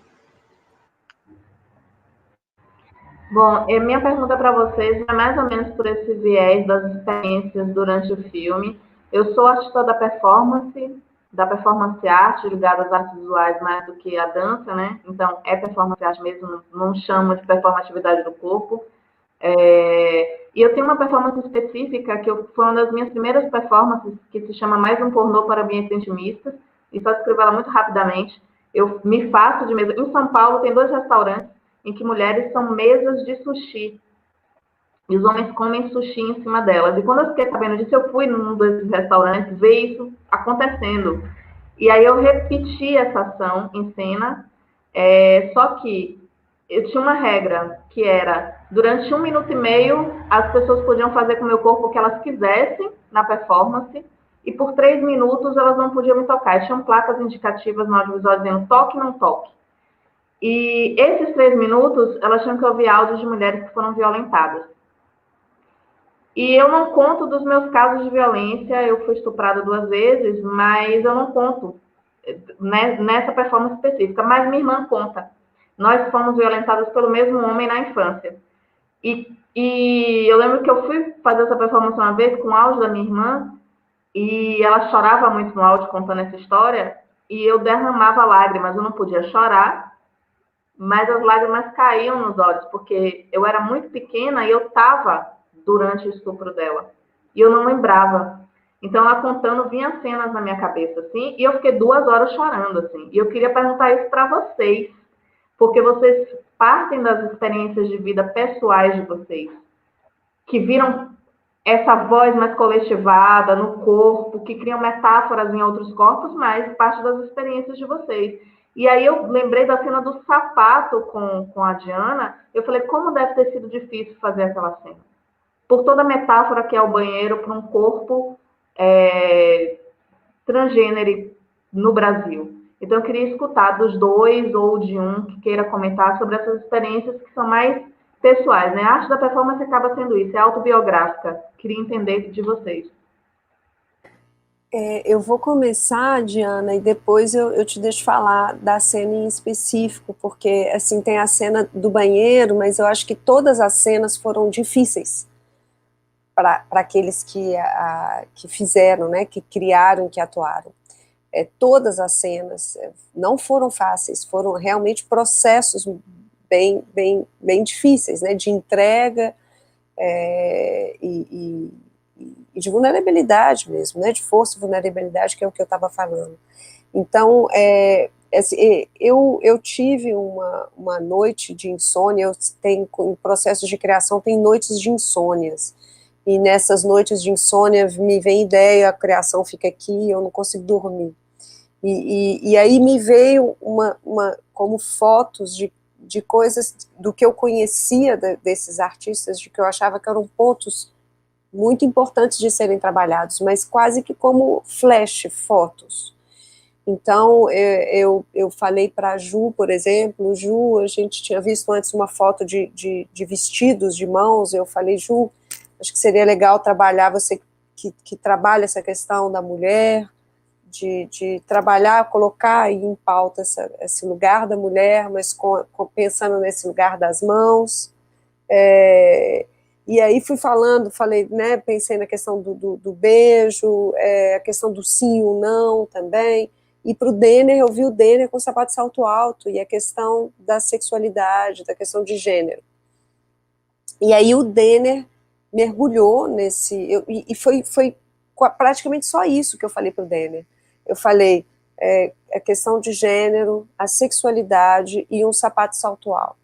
[SPEAKER 2] Bom, minha pergunta para vocês é mais ou menos por esse viés das experiências durante o filme. Eu sou artista da performance arte, ligada às artes visuais mais do que à dança, né? Então, é performance arte mesmo, não chamo de performatividade do corpo. E eu tenho uma performance específica, que foi uma das minhas primeiras performances, que se chama Mais um Pornô para Ambientes Intimistas, e só descrever ela muito rapidamente. Eu me faço de mesa. Em São Paulo, tem 2 restaurantes em que mulheres são mesas de sushi, e os homens comem sushi em cima delas. E quando eu fiquei sabendo disso, eu fui num desses restaurantes ver isso acontecendo. E aí eu repeti essa ação em cena, só que eu tinha uma regra, que era, durante 1 minuto e meio, as pessoas podiam fazer com o meu corpo o que elas quisessem na performance, e por 3 minutos elas não podiam me tocar. E tinham placas indicativas no audiovisual dizendo toque, não toque. E esses 3 minutos, elas tinham que ouvir áudios de mulheres que foram violentadas. E eu não conto dos meus casos de violência, eu fui estuprada 2 vezes, mas eu não conto nessa performance específica, mas minha irmã conta. Nós fomos violentadas pelo mesmo homem na infância. E eu lembro que eu fui fazer essa performance uma vez com o áudio da minha irmã, e ela chorava muito no áudio contando essa história, e eu derramava lágrimas, eu não podia chorar, mas as lágrimas caíam nos olhos, porque eu era muito pequena e eu estava durante o estupro dela. E eu não lembrava. Então, ela contando, vinha cenas na minha cabeça, assim, e eu fiquei 2 horas chorando, assim. E eu queria perguntar isso para vocês, porque vocês partem das experiências de vida pessoais de vocês, que viram essa voz mais coletivada no corpo, que criam metáforas em outros corpos, mas parte das experiências de vocês. E aí eu lembrei da cena do sapato com a Diana, eu falei, como deve ter sido difícil fazer aquela cena. Por toda a metáfora que é o banheiro para um corpo transgênero no Brasil. Então, eu queria escutar dos dois ou de um que queira comentar sobre essas experiências que são mais pessoais, né? A arte da performance acaba sendo isso, é autobiográfica. Queria entender de vocês.
[SPEAKER 5] Eu vou começar, Diana, e depois eu te deixo falar da cena em específico, porque, assim, tem a cena do banheiro, mas eu acho que todas as cenas foram difíceis para aqueles que fizeram, né, que criaram, que atuaram. Todas as cenas não foram fáceis, foram realmente processos bem difíceis, né, de entrega e de vulnerabilidade mesmo, né, de força e vulnerabilidade, que é o que eu estava falando. Então, eu tive uma noite de insônia, eu tenho, em processos de criação, tem noites de insônias, e nessas noites de insônia me vem ideia, a criação fica aqui, eu não consigo dormir. E aí me veio como fotos de coisas do que eu conhecia desses artistas, de que eu achava que eram pontos muito importantes de serem trabalhados, mas quase que como flash, fotos. Então, eu falei para a Ju, por exemplo, Ju, a gente tinha visto antes uma foto de vestidos de mãos, eu falei, Ju, acho que seria legal trabalhar, você que trabalha essa questão da mulher, de trabalhar, colocar em pauta esse lugar da mulher, mas pensando nesse lugar das mãos. E aí falei, né, pensei na questão do beijo, a questão do sim ou não também, e para o Denner, eu vi o Denner com sapato de salto alto, e a questão da sexualidade, da questão de gênero. E aí o Denner mergulhou e foi praticamente só isso que eu falei para o Denner. Eu falei a questão de gênero, a sexualidade e um sapato de salto alto.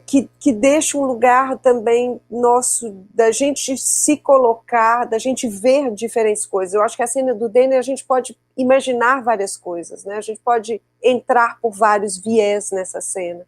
[SPEAKER 5] Que deixa um lugar também nosso, da gente se colocar, da gente ver diferentes coisas. Eu acho que a cena do Denner a gente pode imaginar várias coisas, né? A gente pode entrar por vários viés nessa cena.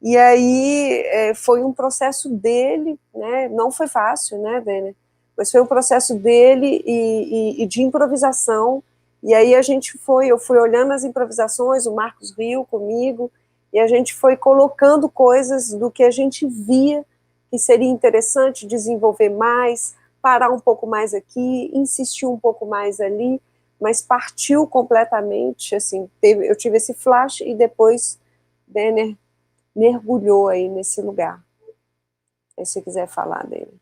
[SPEAKER 5] E aí foi um processo dele, né? Não foi fácil, né, Denner? Mas foi um processo dele e de improvisação. E aí eu fui olhando as improvisações, o Marcos Rio comigo, e a gente foi colocando coisas do que a gente via que seria interessante desenvolver mais, parar um pouco mais aqui, insistir um pouco mais ali, mas partiu completamente, assim, eu tive esse flash e depois Denner mergulhou aí nesse lugar. Se você quiser falar dele.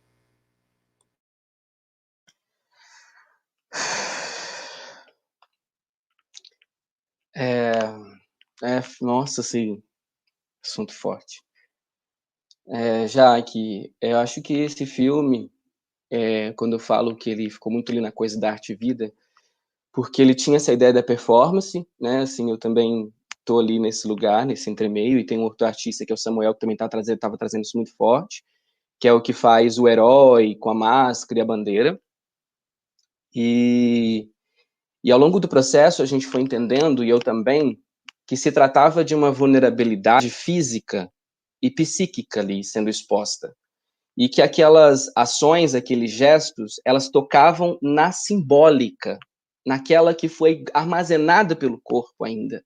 [SPEAKER 3] Nossa, assim, assunto forte. Já que eu acho que esse filme, quando eu falo que ele ficou muito ali na coisa da arte e vida, porque ele tinha essa ideia da performance, né? Assim, eu também tô ali nesse lugar, nesse entremeio, e tem um outro artista que é o Samuel, que também estava trazendo isso muito forte, que é o que faz o herói com a máscara e a bandeira. E ao longo do processo a gente foi entendendo, e eu também, que se tratava de uma vulnerabilidade física e psíquica ali sendo exposta. E que aquelas ações, aqueles gestos, elas tocavam na simbólica, naquela que foi armazenada pelo corpo ainda.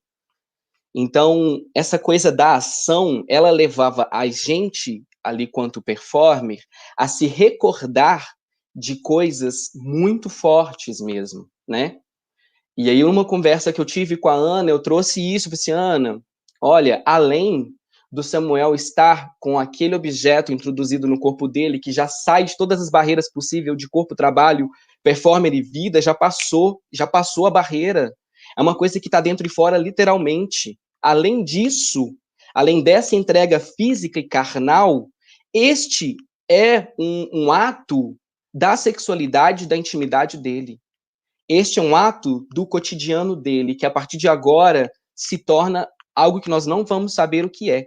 [SPEAKER 3] Então, essa coisa da ação, ela levava a gente, ali quanto performer, a se recordar de coisas muito fortes mesmo, né? E aí, numa conversa que eu tive com a Ana, eu trouxe isso, falei assim, Ana, olha, além do Samuel estar com aquele objeto introduzido no corpo dele, que já sai de todas as barreiras possíveis de corpo, trabalho, performer e vida, já passou a barreira. É uma coisa que está dentro e fora, literalmente. Além disso, além dessa entrega física e carnal, este é um ato da sexualidade, da intimidade dele. Este é um ato do cotidiano dele, que a partir de agora se torna algo que nós não vamos saber o que é.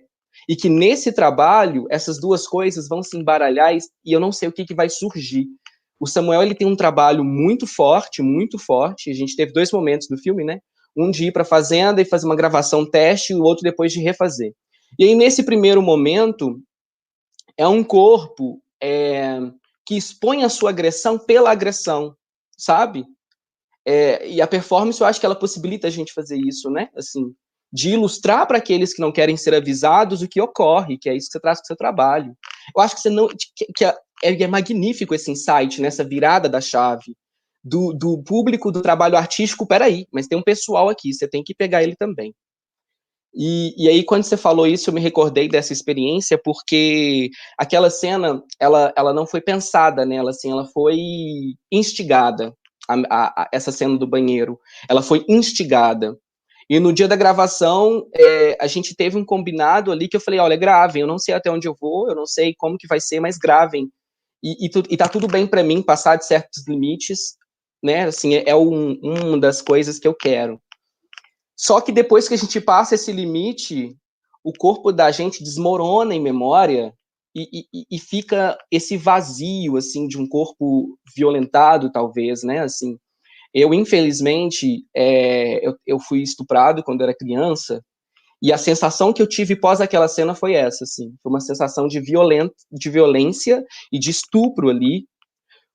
[SPEAKER 3] E que nesse trabalho, essas duas coisas vão se embaralhar e eu não sei o que vai surgir. O Samuel, ele tem um trabalho muito forte, muito forte. A gente teve 2 momentos do filme, né? Um de ir para a fazenda e fazer uma gravação teste, e o outro depois de refazer. E aí, nesse primeiro momento, é um corpo que expõe a sua agressão pela agressão, sabe? E a performance, eu acho que ela possibilita a gente fazer isso, né? Assim, de ilustrar para aqueles que não querem ser avisados o que ocorre, que é isso que você traz com o seu trabalho. Eu acho que você não, é magnífico esse insight, nessa virada da chave do público do trabalho artístico. Peraí, mas tem um pessoal aqui, você tem que pegar ele também. E aí, quando você falou isso, eu me recordei dessa experiência, porque aquela cena, ela não foi pensada, né? Ela foi instigada, essa cena do banheiro. Ela foi instigada. E no dia da gravação, a gente teve um combinado ali que eu falei, olha, gravem, eu não sei até onde eu vou, eu não sei como que vai ser, mas gravem. E tá tudo bem para mim passar de certos limites, né? Assim, uma das coisas que eu quero. Só que depois que a gente passa esse limite, o corpo da gente desmorona em memória e fica esse vazio, assim, de um corpo violentado, talvez, né, assim. Eu, infelizmente, eu fui estuprado quando era criança, e a sensação que eu tive pós aquela cena foi essa, assim, foi uma sensação de violência e de estupro ali,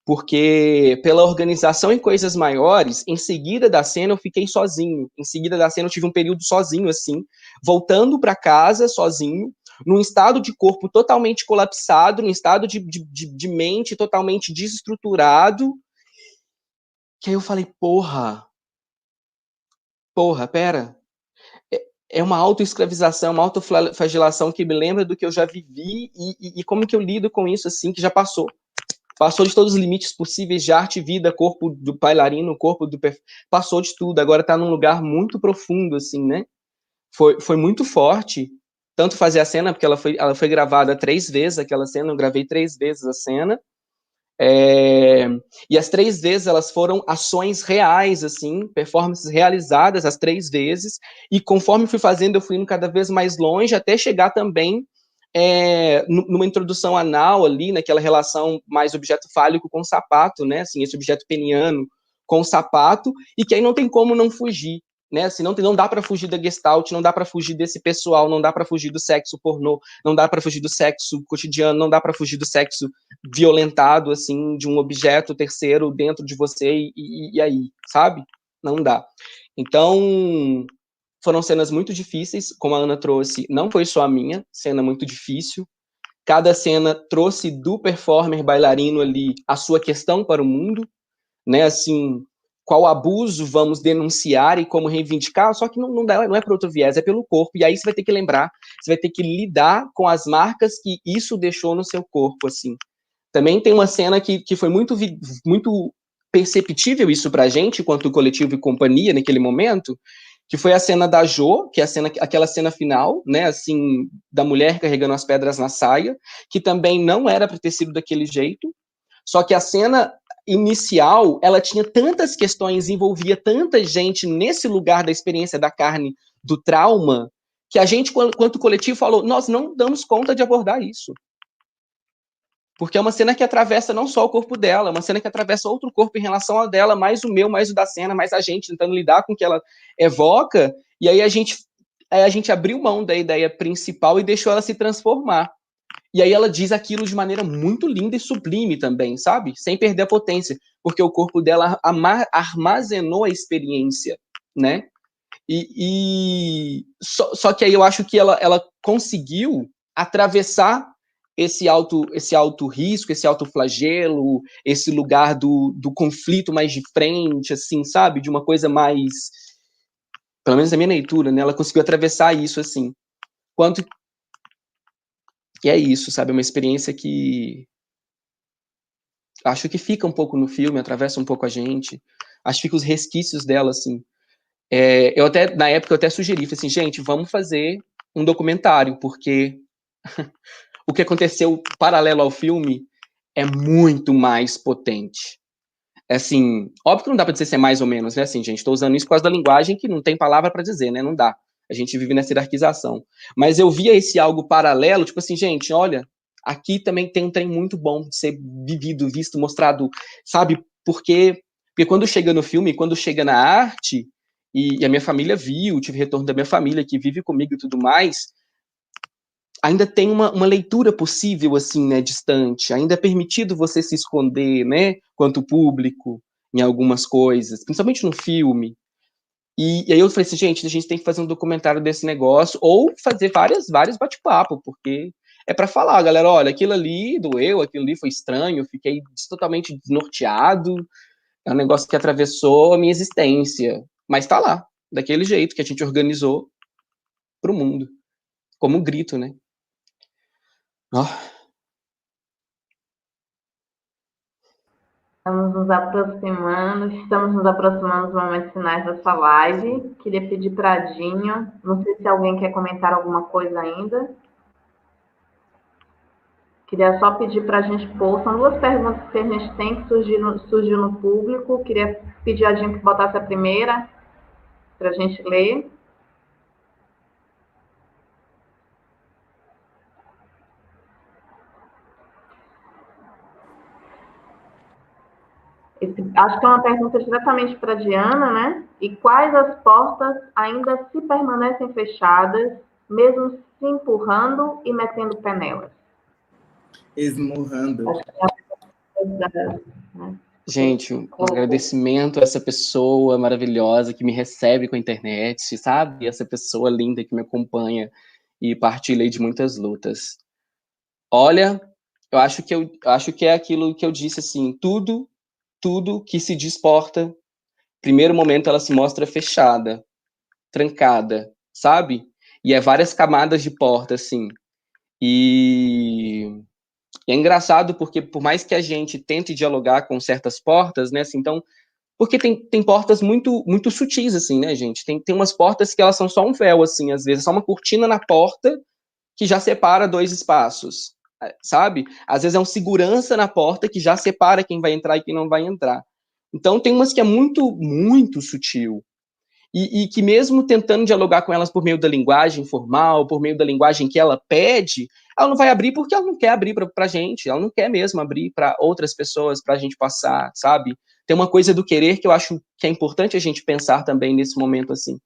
[SPEAKER 3] porque pela organização em coisas maiores, em seguida da cena eu fiquei sozinho, em seguida da cena eu tive um período sozinho, assim, voltando para casa sozinho, num estado de corpo totalmente colapsado, num estado de mente totalmente desestruturado, que aí eu falei, porra, pera, é uma autoescravização, uma autoflagelação que me lembra do que eu já vivi e como que eu lido com isso, assim, que já passou de todos os limites possíveis de arte, vida, corpo do bailarino, corpo do... Passou de tudo, agora tá num lugar muito profundo, assim, né? Foi muito forte, tanto fazer a cena, porque ela foi gravada 3 vezes, aquela cena, eu gravei 3 vezes a cena, e as 3 vezes elas foram ações reais, assim, performances realizadas as 3 vezes, e conforme fui fazendo, eu fui indo cada vez mais longe, até chegar também numa introdução anal ali, naquela relação mais objeto fálico com sapato, né, assim, esse objeto peniano com sapato, e que aí não tem como não fugir, né, assim, não dá para fugir da Gestalt, não dá para fugir desse pessoal, não dá para fugir do sexo pornô, não dá para fugir do sexo cotidiano, não dá para fugir do sexo violentado, assim, de um objeto terceiro dentro de você, e aí, sabe? Não dá. Então, foram cenas muito difíceis, como a Ana trouxe, não foi só a minha, cena muito difícil. Cada cena trouxe do performer bailarino ali a sua questão para o mundo, né, assim, qual abuso vamos denunciar e como reivindicar, só que não é por outro viés, é pelo corpo, e aí você vai ter que lembrar, você vai ter que lidar com as marcas que isso deixou no seu corpo, assim. Também tem uma cena que foi muito perceptível isso pra gente, enquanto coletivo e companhia, naquele momento, que foi a cena da Jo, que é aquela cena final, né, assim, da mulher carregando as pedras na saia, que também não era para ter sido daquele jeito, só que a cena inicial, ela tinha tantas questões, envolvia tanta gente nesse lugar da experiência da carne, do trauma, que a gente, quanto coletivo, falou, nós não damos conta de abordar isso. Porque é uma cena que atravessa não só o corpo dela, é uma cena que atravessa outro corpo em relação ao dela, mais o meu, mais o da cena, mais a gente, tentando lidar com o que ela evoca, e aí a gente abriu mão da ideia principal e deixou ela se transformar. E aí ela diz aquilo de maneira muito linda e sublime também, sabe? Sem perder a potência, porque o corpo dela armazenou a experiência, né? Só que aí eu acho que ela conseguiu atravessar esse alto risco, esse alto flagelo, esse lugar do conflito mais de frente, assim, sabe? De uma coisa mais, pelo menos a minha leitura, né? Ela conseguiu atravessar isso, assim. E é isso, sabe? É uma experiência que acho que fica um pouco no filme, atravessa um pouco a gente. Acho que fica os resquícios dela, assim. Na época, eu até sugeri, falei assim, gente, vamos fazer um documentário, porque o que aconteceu paralelo ao filme é muito mais potente. Assim, óbvio que não dá pra dizer se é mais ou menos, né? Assim, gente, tô usando isso por causa da linguagem que não tem palavra pra dizer, né? Não dá. A gente vive nessa hierarquização. Mas eu via esse algo paralelo, tipo assim, gente, olha, aqui também tem um trem muito bom de ser vivido, visto, mostrado, sabe? Porque quando chega no filme, quando chega na arte, e a minha família viu, tive retorno da minha família que vive comigo e tudo mais, ainda tem uma leitura possível, assim, né, distante, ainda é permitido você se esconder, né, quanto público, em algumas coisas, principalmente no filme. E aí eu falei assim, gente, a gente tem que fazer um documentário desse negócio, ou fazer vários bate-papo, porque é para falar, galera, olha, aquilo ali doeu, aquilo ali foi estranho, eu fiquei totalmente desnorteado, é um negócio que atravessou a minha existência, mas tá lá, daquele jeito que a gente organizou pro mundo, como um grito, né? Oh.
[SPEAKER 2] Estamos nos aproximando dos momentos finais dessa live. Queria pedir para a Dinho, não sei se alguém quer comentar alguma coisa ainda. Queria só pedir para a gente pôr, são duas perguntas que a gente tem que surgiu no público. Queria pedir a Dinho que botasse a primeira, para a gente ler. Acho que é uma pergunta diretamente para a Diana, né? E quais as portas ainda se permanecem fechadas, mesmo se empurrando e metendo pé nelas?
[SPEAKER 1] Esmurrando.
[SPEAKER 2] Acho que é uma coisa, né?
[SPEAKER 3] Gente, um agradecimento a essa pessoa maravilhosa que me recebe com a internet, sabe? Essa pessoa linda que me acompanha e partilha aí de muitas lutas. Olha, eu acho que é aquilo que eu disse, assim, tudo que se diz porta, primeiro momento ela se mostra fechada, trancada, sabe? E é várias camadas de porta, assim. E é engraçado porque, por mais que a gente tente dialogar com certas portas, né, assim, então, porque tem portas muito sutis, assim, né, gente? Tem umas portas que elas são só um véu, assim, às vezes, só uma cortina na porta que já separa dois espaços, sabe? Às vezes é um segurança na porta que já separa quem vai entrar e quem não vai entrar. Então, tem umas que é muito sutil. E que mesmo tentando dialogar com elas por meio da linguagem formal, por meio da linguagem que ela pede, ela não vai abrir porque ela não quer abrir pra gente, ela não quer mesmo abrir para outras pessoas, pra gente passar, sabe? Tem uma coisa do querer que eu acho que é importante a gente pensar também nesse momento, assim.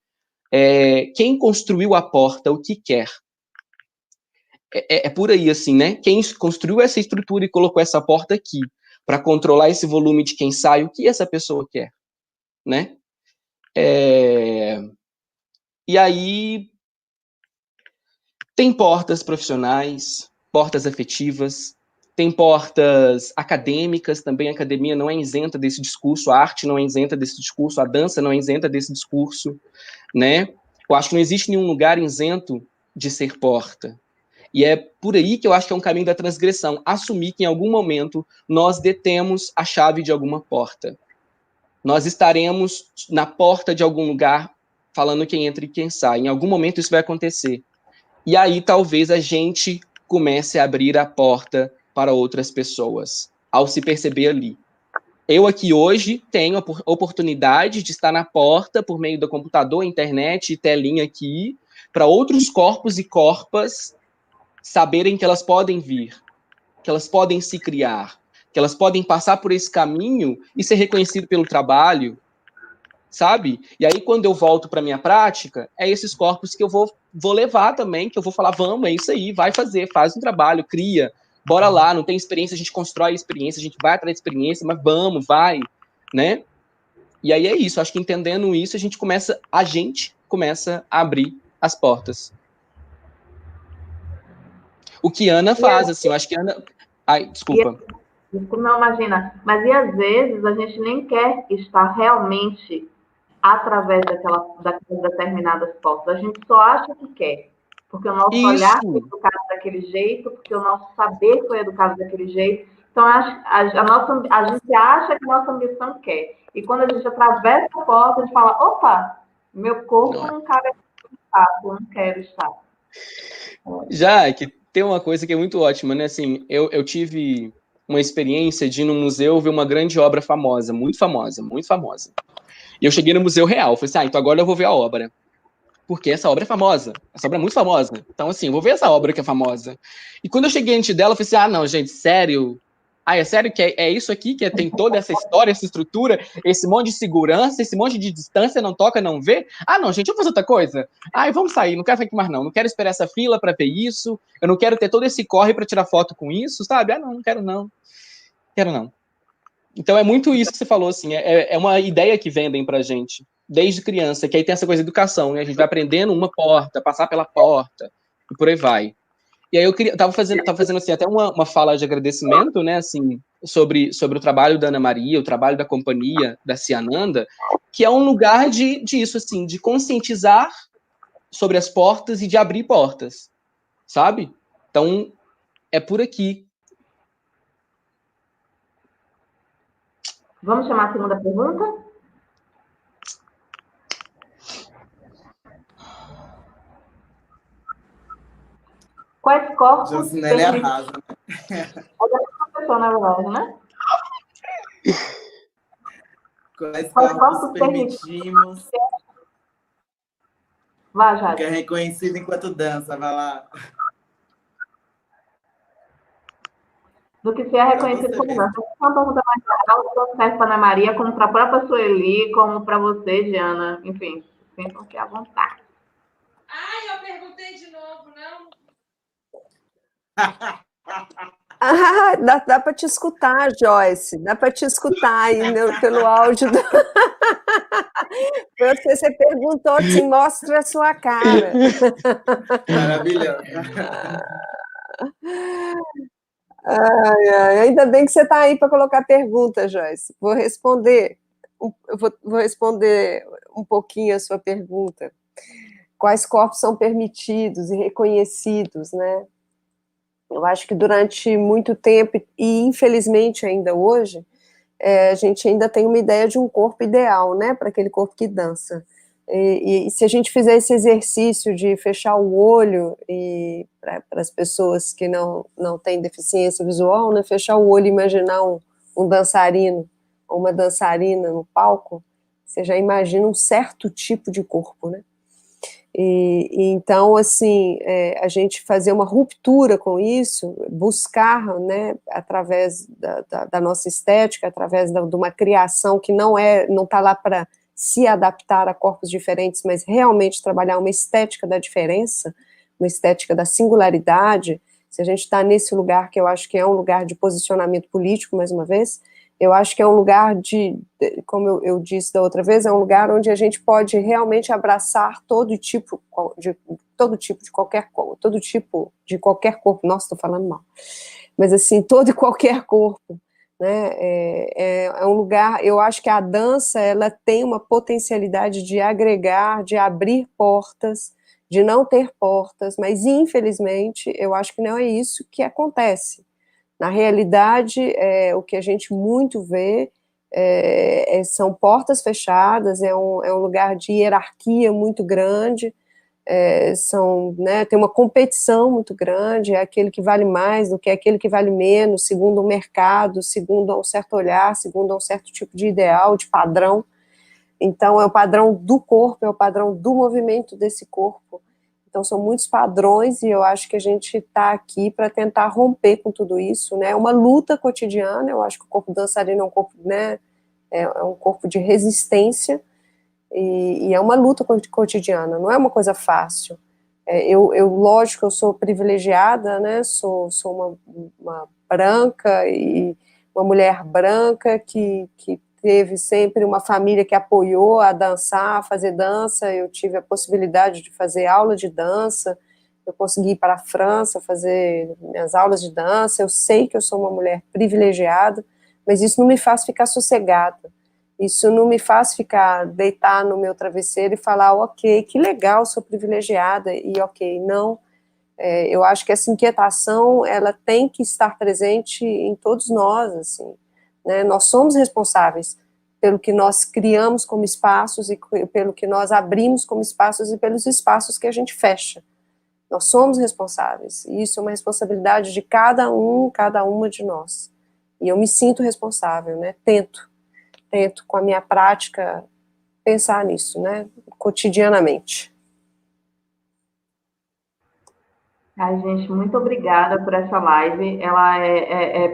[SPEAKER 3] Quem construiu a porta, o que quer? É por aí, assim, né? Quem construiu essa estrutura e colocou essa porta aqui para controlar esse volume de quem sai, o que essa pessoa quer, né? E aí tem portas profissionais, portas afetivas, tem portas acadêmicas também. A academia não é isenta desse discurso, a arte não é isenta desse discurso, a dança não é isenta desse discurso, né? Eu acho que não existe nenhum lugar isento de ser porta. E é por aí que eu acho que é um caminho da transgressão, assumir que em algum momento nós detemos a chave de alguma porta. Nós estaremos na porta de algum lugar falando quem entra e quem sai. Em algum momento isso vai acontecer. E aí talvez a gente comece a abrir a porta para outras pessoas, ao se perceber ali. Eu aqui hoje tenho a oportunidade de estar na porta por meio do computador, internet e telinha aqui, para outros corpos e corpas saberem que elas podem vir, que elas podem se criar, que elas podem passar por esse caminho e ser reconhecido pelo trabalho, sabe? E aí, quando eu volto para minha prática, é esses corpos que eu vou levar também, que eu vou falar, vamos, é isso aí, vai fazer, faz um trabalho, cria, bora lá, não tem experiência, a gente constrói a experiência, a gente vai atrás da experiência, mas vamos, vai, né? E aí é isso, acho que entendendo isso, a gente começa a abrir as portas. O que Ana faz, assim, eu acho que Ana... Ai, desculpa.
[SPEAKER 2] Não, imagina. Mas e às vezes a gente nem quer estar realmente através daquelas determinadas portas. A gente só acha que quer. Porque o nosso olhar foi educado daquele jeito, porque o nosso saber foi educado daquele jeito. Então, a gente acha que a nossa ambição quer. E quando a gente atravessa a porta, a gente fala, opa, meu corpo não cabe aqui, eu não quero estar.
[SPEAKER 3] Já, que tem uma coisa que é muito ótima, né? Assim, eu tive uma experiência de ir no museu ver uma grande obra famosa, muito famosa, muito famosa. E eu cheguei no Museu Real, falei assim, então agora eu vou ver a obra. Porque essa obra é famosa, essa obra é muito famosa. Então, assim, eu vou ver essa obra que é famosa. E quando eu cheguei antes dela, eu falei assim, não, gente, sério? Ah, é sério que é isso aqui, que tem toda essa história, essa estrutura, esse monte de segurança, esse monte de distância, não toca, não vê? Ah, não, gente, vamos fazer outra coisa? Ai, vamos sair, não quero ficar aqui mais não quero esperar essa fila para ver isso, eu não quero ter todo esse corre para tirar foto com isso, sabe? Ah, não quero não. Quero não. Então é muito isso que você falou, assim, é uma ideia que vendem pra gente, desde criança, que aí tem essa coisa de educação, né? A gente vai aprendendo uma porta, passar pela porta, e por aí vai. E aí eu tava fazendo assim, até uma fala de agradecimento, né, assim, sobre o trabalho da Ana Maria, o trabalho da companhia, da Ciananda, que é um lugar disso, assim, de conscientizar sobre as portas e de abrir portas, sabe? Então, é por aqui.
[SPEAKER 2] Vamos chamar a segunda pergunta? Quais corpos
[SPEAKER 1] Josinelli arrasa.
[SPEAKER 2] pessoa, na verdade, né?
[SPEAKER 1] Quais corpos permitimos
[SPEAKER 2] Vai, Jade.
[SPEAKER 1] que é reconhecido enquanto dança? Vai lá.
[SPEAKER 2] Do que se é reconhecido como dança. Essa é uma pergunta mais geral, tanto serve para Ana Maria, como para a própria Sueli, como para você, Diana. Enfim, sintam-se à vontade.
[SPEAKER 7] Ai, eu perguntei de novo, não?
[SPEAKER 5] Dá para te escutar, Joyce. Dá para te escutar aí pelo áudio. Você perguntou assim, mostra a sua cara.
[SPEAKER 1] Maravilhoso.
[SPEAKER 5] Ainda bem que você está aí para colocar pergunta, Joyce. Vou responder um pouquinho a sua pergunta. Quais corpos são permitidos e reconhecidos, né? Eu acho que durante muito tempo, e infelizmente ainda hoje, a gente ainda tem uma ideia de um corpo ideal, né, para aquele corpo que dança. E se a gente fizer esse exercício de fechar o olho, e para as pessoas que não têm deficiência visual, né, fechar o olho e imaginar um dançarino ou uma dançarina no palco, você já imagina um certo tipo de corpo, né? Então, assim, a gente fazer uma ruptura com isso, buscar, né, através da nossa estética, através de uma criação que não está lá para se adaptar a corpos diferentes, mas realmente trabalhar uma estética da diferença, uma estética da singularidade. Se a gente está nesse lugar, que eu acho que é um lugar de posicionamento político, mais uma vez, eu acho que é um lugar como eu disse da outra vez, é um lugar onde a gente pode realmente abraçar todo tipo de qualquer corpo, nossa, estou falando mal, mas assim, todo e qualquer corpo, né, é um lugar, eu acho que a dança, ela tem uma potencialidade de agregar, de abrir portas, de não ter portas, mas infelizmente, eu acho que não é isso que acontece. Na realidade, o que a gente muito vê são portas fechadas, é um lugar de hierarquia muito grande, né, tem uma competição muito grande, é aquele que vale mais do que aquele que vale menos, segundo o mercado, segundo um certo olhar, segundo um certo tipo de ideal, de padrão. Então, é o padrão do corpo, é o padrão do movimento desse corpo. Então, são muitos padrões e eu acho que a gente está aqui para tentar romper com tudo isso, né? É uma luta cotidiana, eu acho que o corpo dançarino é um corpo, né, é um corpo de resistência e é uma luta cotidiana, não é uma coisa fácil. Lógico, eu sou privilegiada, né? Sou uma branca e uma mulher branca que teve sempre uma família que apoiou a dançar, a fazer dança. Eu tive a possibilidade de fazer aula de dança, eu consegui ir para a França fazer minhas aulas de dança. Eu sei que eu sou uma mulher privilegiada, mas isso não me faz ficar sossegada, isso não me faz deitar no meu travesseiro e falar, ok, que legal, sou privilegiada, e ok, não. Eu acho que essa inquietação, ela tem que estar presente em todos nós, assim, né? Nós somos responsáveis pelo que nós criamos como espaços e pelo que nós abrimos como espaços e pelos espaços que a gente fecha. Nós somos responsáveis, e isso é uma responsabilidade de cada uma de nós. E eu me sinto responsável, né? Tento com a minha prática pensar nisso, né? Cotidianamente.
[SPEAKER 2] Ai, gente, muito obrigada por essa live. Ela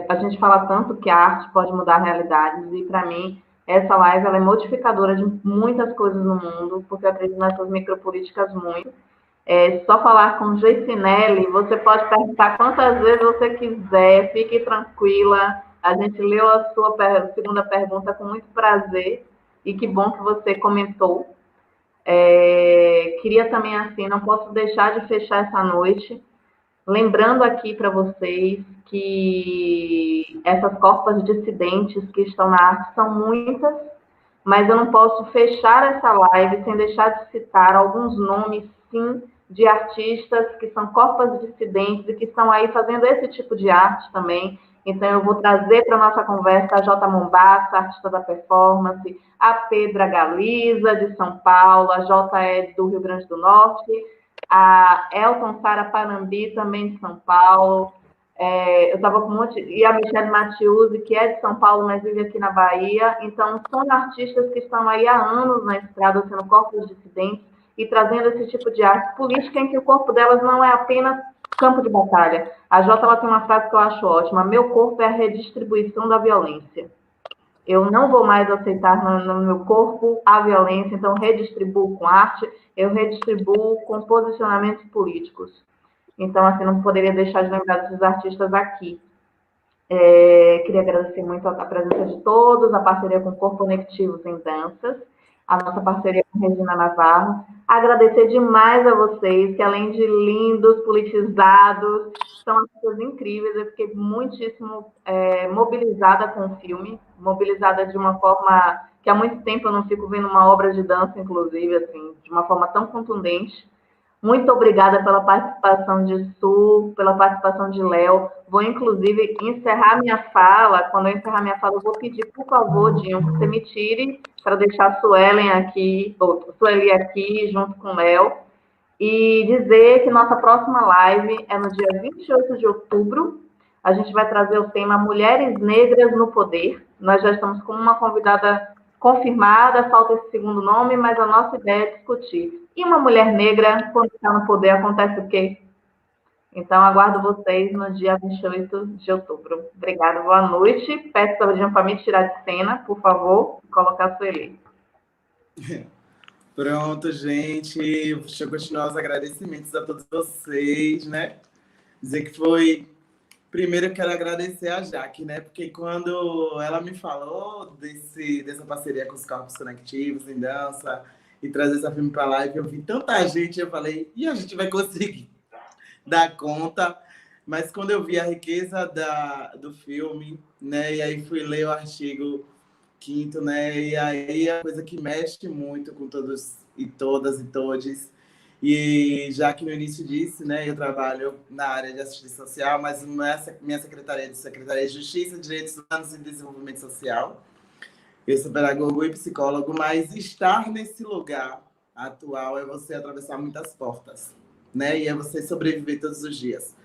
[SPEAKER 2] a gente fala tanto que a arte pode mudar realidades, e para mim, essa live ela é modificadora de muitas coisas no mundo, porque eu acredito nessas micropolíticas muito. Só falar com Geicinelli, você pode perguntar quantas vezes você quiser, fique tranquila. A gente leu a sua segunda pergunta com muito prazer, e que bom que você comentou. Queria também, assim, não posso deixar de fechar essa noite lembrando aqui para vocês que essas corpas dissidentes que estão na arte são muitas, mas eu não posso fechar essa live sem deixar de citar alguns nomes, sim, de artistas que são corpas dissidentes e que estão aí fazendo esse tipo de arte também. Então, eu vou trazer para a nossa conversa a Jota Mombassa, artista da performance, a Pedra Galiza, de São Paulo, a Jota é do Rio Grande do Norte, a Elton Sara Panambi, também de São Paulo. Eu estava com um monte... E a Michelle Mathiuzzi, que é de São Paulo, mas vive aqui na Bahia. Então, são artistas que estão aí há anos na estrada, sendo corpos dissidentes e trazendo esse tipo de arte política em que o corpo delas não é apenas campo de batalha. A Jota ela tem uma frase que eu acho ótima: meu corpo é a redistribuição da violência. Eu não vou mais aceitar no meu corpo a violência, então redistribuo com arte, eu redistribuo com posicionamentos políticos. Então, assim, não poderia deixar de lembrar desses artistas aqui. Queria agradecer muito a presença de todos, a parceria com Corponectivos em Danças, a nossa parceria com Regina Navarro. Agradecer demais a vocês, que além de lindos, politizados, são artistas incríveis. Eu fiquei muitíssimo mobilizada com o filme, mobilizada de uma forma que há muito tempo eu não fico vendo uma obra de dança, inclusive, assim, de uma forma tão contundente. Muito obrigada pela participação de Su, pela participação de Léo. Vou, inclusive, encerrar minha fala. Quando eu encerrar minha fala, eu vou pedir, por favor, Dinho, que você me tire para deixar a Sueli aqui, junto com o Léo, e dizer que nossa próxima live é no dia 28 de outubro. A gente vai trazer o tema Mulheres Negras no Poder. Nós já estamos com uma convidada confirmada, falta esse segundo nome, mas a nossa ideia é discutir. E uma mulher negra, quando está no poder, acontece o quê? Então, aguardo vocês no dia 28 de outubro. Obrigada, boa noite. Peço para me tirar de cena, por favor, e colocar a Sueli.
[SPEAKER 1] Pronto, gente. Deixa eu continuar os agradecimentos a todos vocês, né? Dizer que foi... Primeiro, eu quero agradecer a Jaque, né? Porque quando ela me falou dessa parceria com os Corpos Conectivos em dança e trazer essa filme para a live, eu vi tanta gente, eu falei, e a gente vai conseguir dar conta? Mas quando eu vi a riqueza do filme, né? E aí fui ler o artigo 5º, né? E aí a coisa que mexe muito com todos e todas e todes. E já que no início disse, né, eu trabalho na área de assistência social, mas minha secretaria de Justiça, Direitos Humanos e Desenvolvimento Social. Eu sou pedagogo e psicólogo, mas estar nesse lugar atual é você atravessar muitas portas, né? E é você sobreviver todos os dias.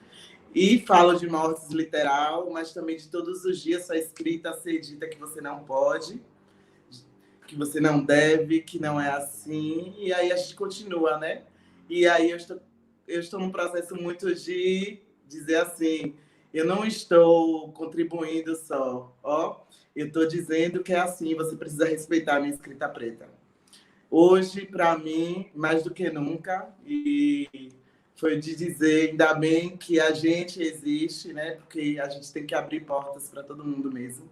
[SPEAKER 1] E falo de mortes literal, mas também de todos os dias sua escrita ser dita que você não pode, que você não deve, que não é assim. E aí a gente continua, né? E aí eu estou num processo muito de dizer assim, eu não estou contribuindo só, eu estou dizendo que é assim, você precisa respeitar a minha escrita preta. Hoje, para mim, mais do que nunca, e foi de dizer, ainda bem que a gente existe, né? Porque a gente tem que abrir portas para todo mundo mesmo.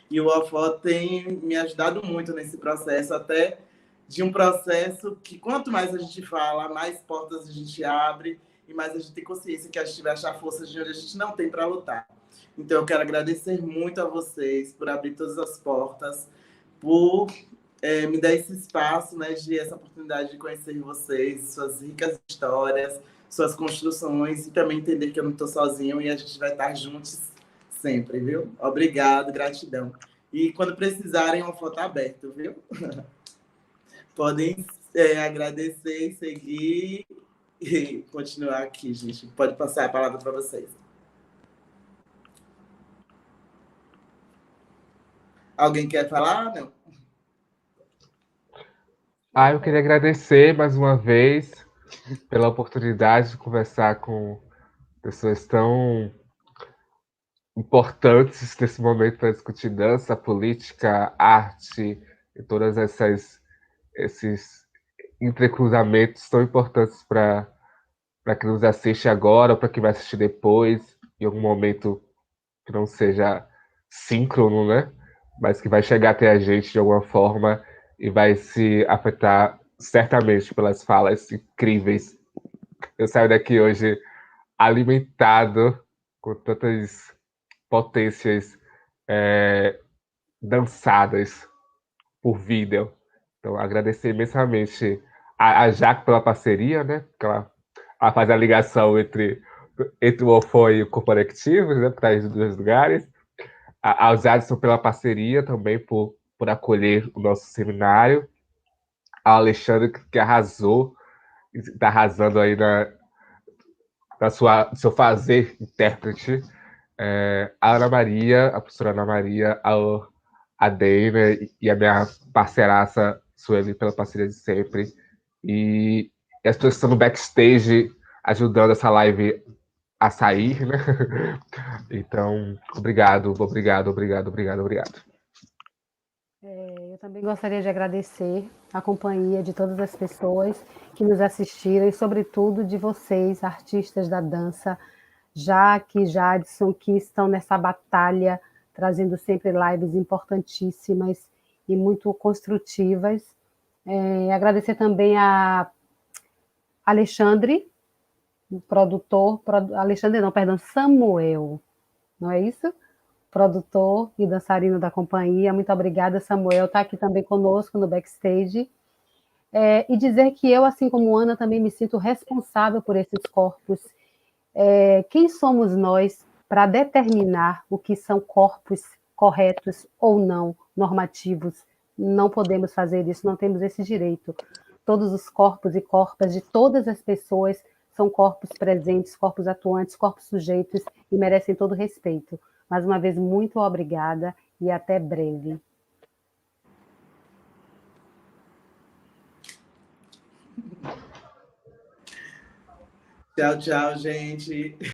[SPEAKER 1] E o OFO tem me ajudado muito nesse processo, até de um processo que quanto mais a gente fala, mais portas a gente abre e mais a gente tem consciência que a gente vai achar forças de onde a gente não tem para lutar. Então, eu quero agradecer muito a vocês por abrir todas as portas, por me dar esse espaço, né, essa oportunidade de conhecer vocês, suas ricas histórias, suas construções e também entender que eu não estou sozinho e a gente vai estar juntos sempre, viu? Obrigado, gratidão. E quando precisarem, uma foto aberta, viu? Podem agradecer e seguir e continuar aqui, gente. Pode passar a palavra para vocês. Alguém quer falar? Não.
[SPEAKER 4] Eu queria agradecer mais uma vez pela oportunidade de conversar com pessoas tão importantes nesse momento para discutir dança, política, arte e todas esses entrecruzamentos tão importantes para quem nos assiste agora ou para quem vai assistir depois, em algum momento que não seja síncrono, né? Mas que vai chegar até a gente de alguma forma e vai se afetar certamente pelas falas incríveis. Eu saio daqui hoje alimentado com tantas potências dançadas por vídeo. Então, agradecer imensamente a Jaque pela parceria, né? Porque ela faz a ligação entre o OFO e o Corporectivos, né? Para os dois lugares. Ao Jadson pela parceria também, por acolher o nosso seminário. Ao Alexandre, que arrasou, está arrasando aí no seu fazer intérprete. A Ana Maria, a professora Ana Maria, a Deina e a minha parceiraça Sueli pela parceria de sempre. E as pessoas que estão no backstage ajudando essa live a sair, né? Então, obrigado.
[SPEAKER 6] Eu também gostaria de agradecer a companhia de todas as pessoas que nos assistiram e, sobretudo, de vocês, artistas da dança, Jaque, Jadson, que estão nessa batalha, trazendo sempre lives importantíssimas e muito construtivas. Agradecer também a Alexandre, produtor, Alexandre não, perdão, Samuel, não é isso? Produtor e dançarino da companhia. Muito obrigada, Samuel, está aqui também conosco no backstage. E dizer que eu, assim como Ana, também me sinto responsável por esses corpos. Quem somos nós para determinar o que são corpos corretos ou não, normativos? Não podemos fazer isso, não temos esse direito. Todos os corpos e corpas de todas as pessoas são corpos presentes, corpos atuantes, corpos sujeitos e merecem todo respeito. Mais uma vez, muito obrigada e até breve.
[SPEAKER 1] Tchau, tchau, gente.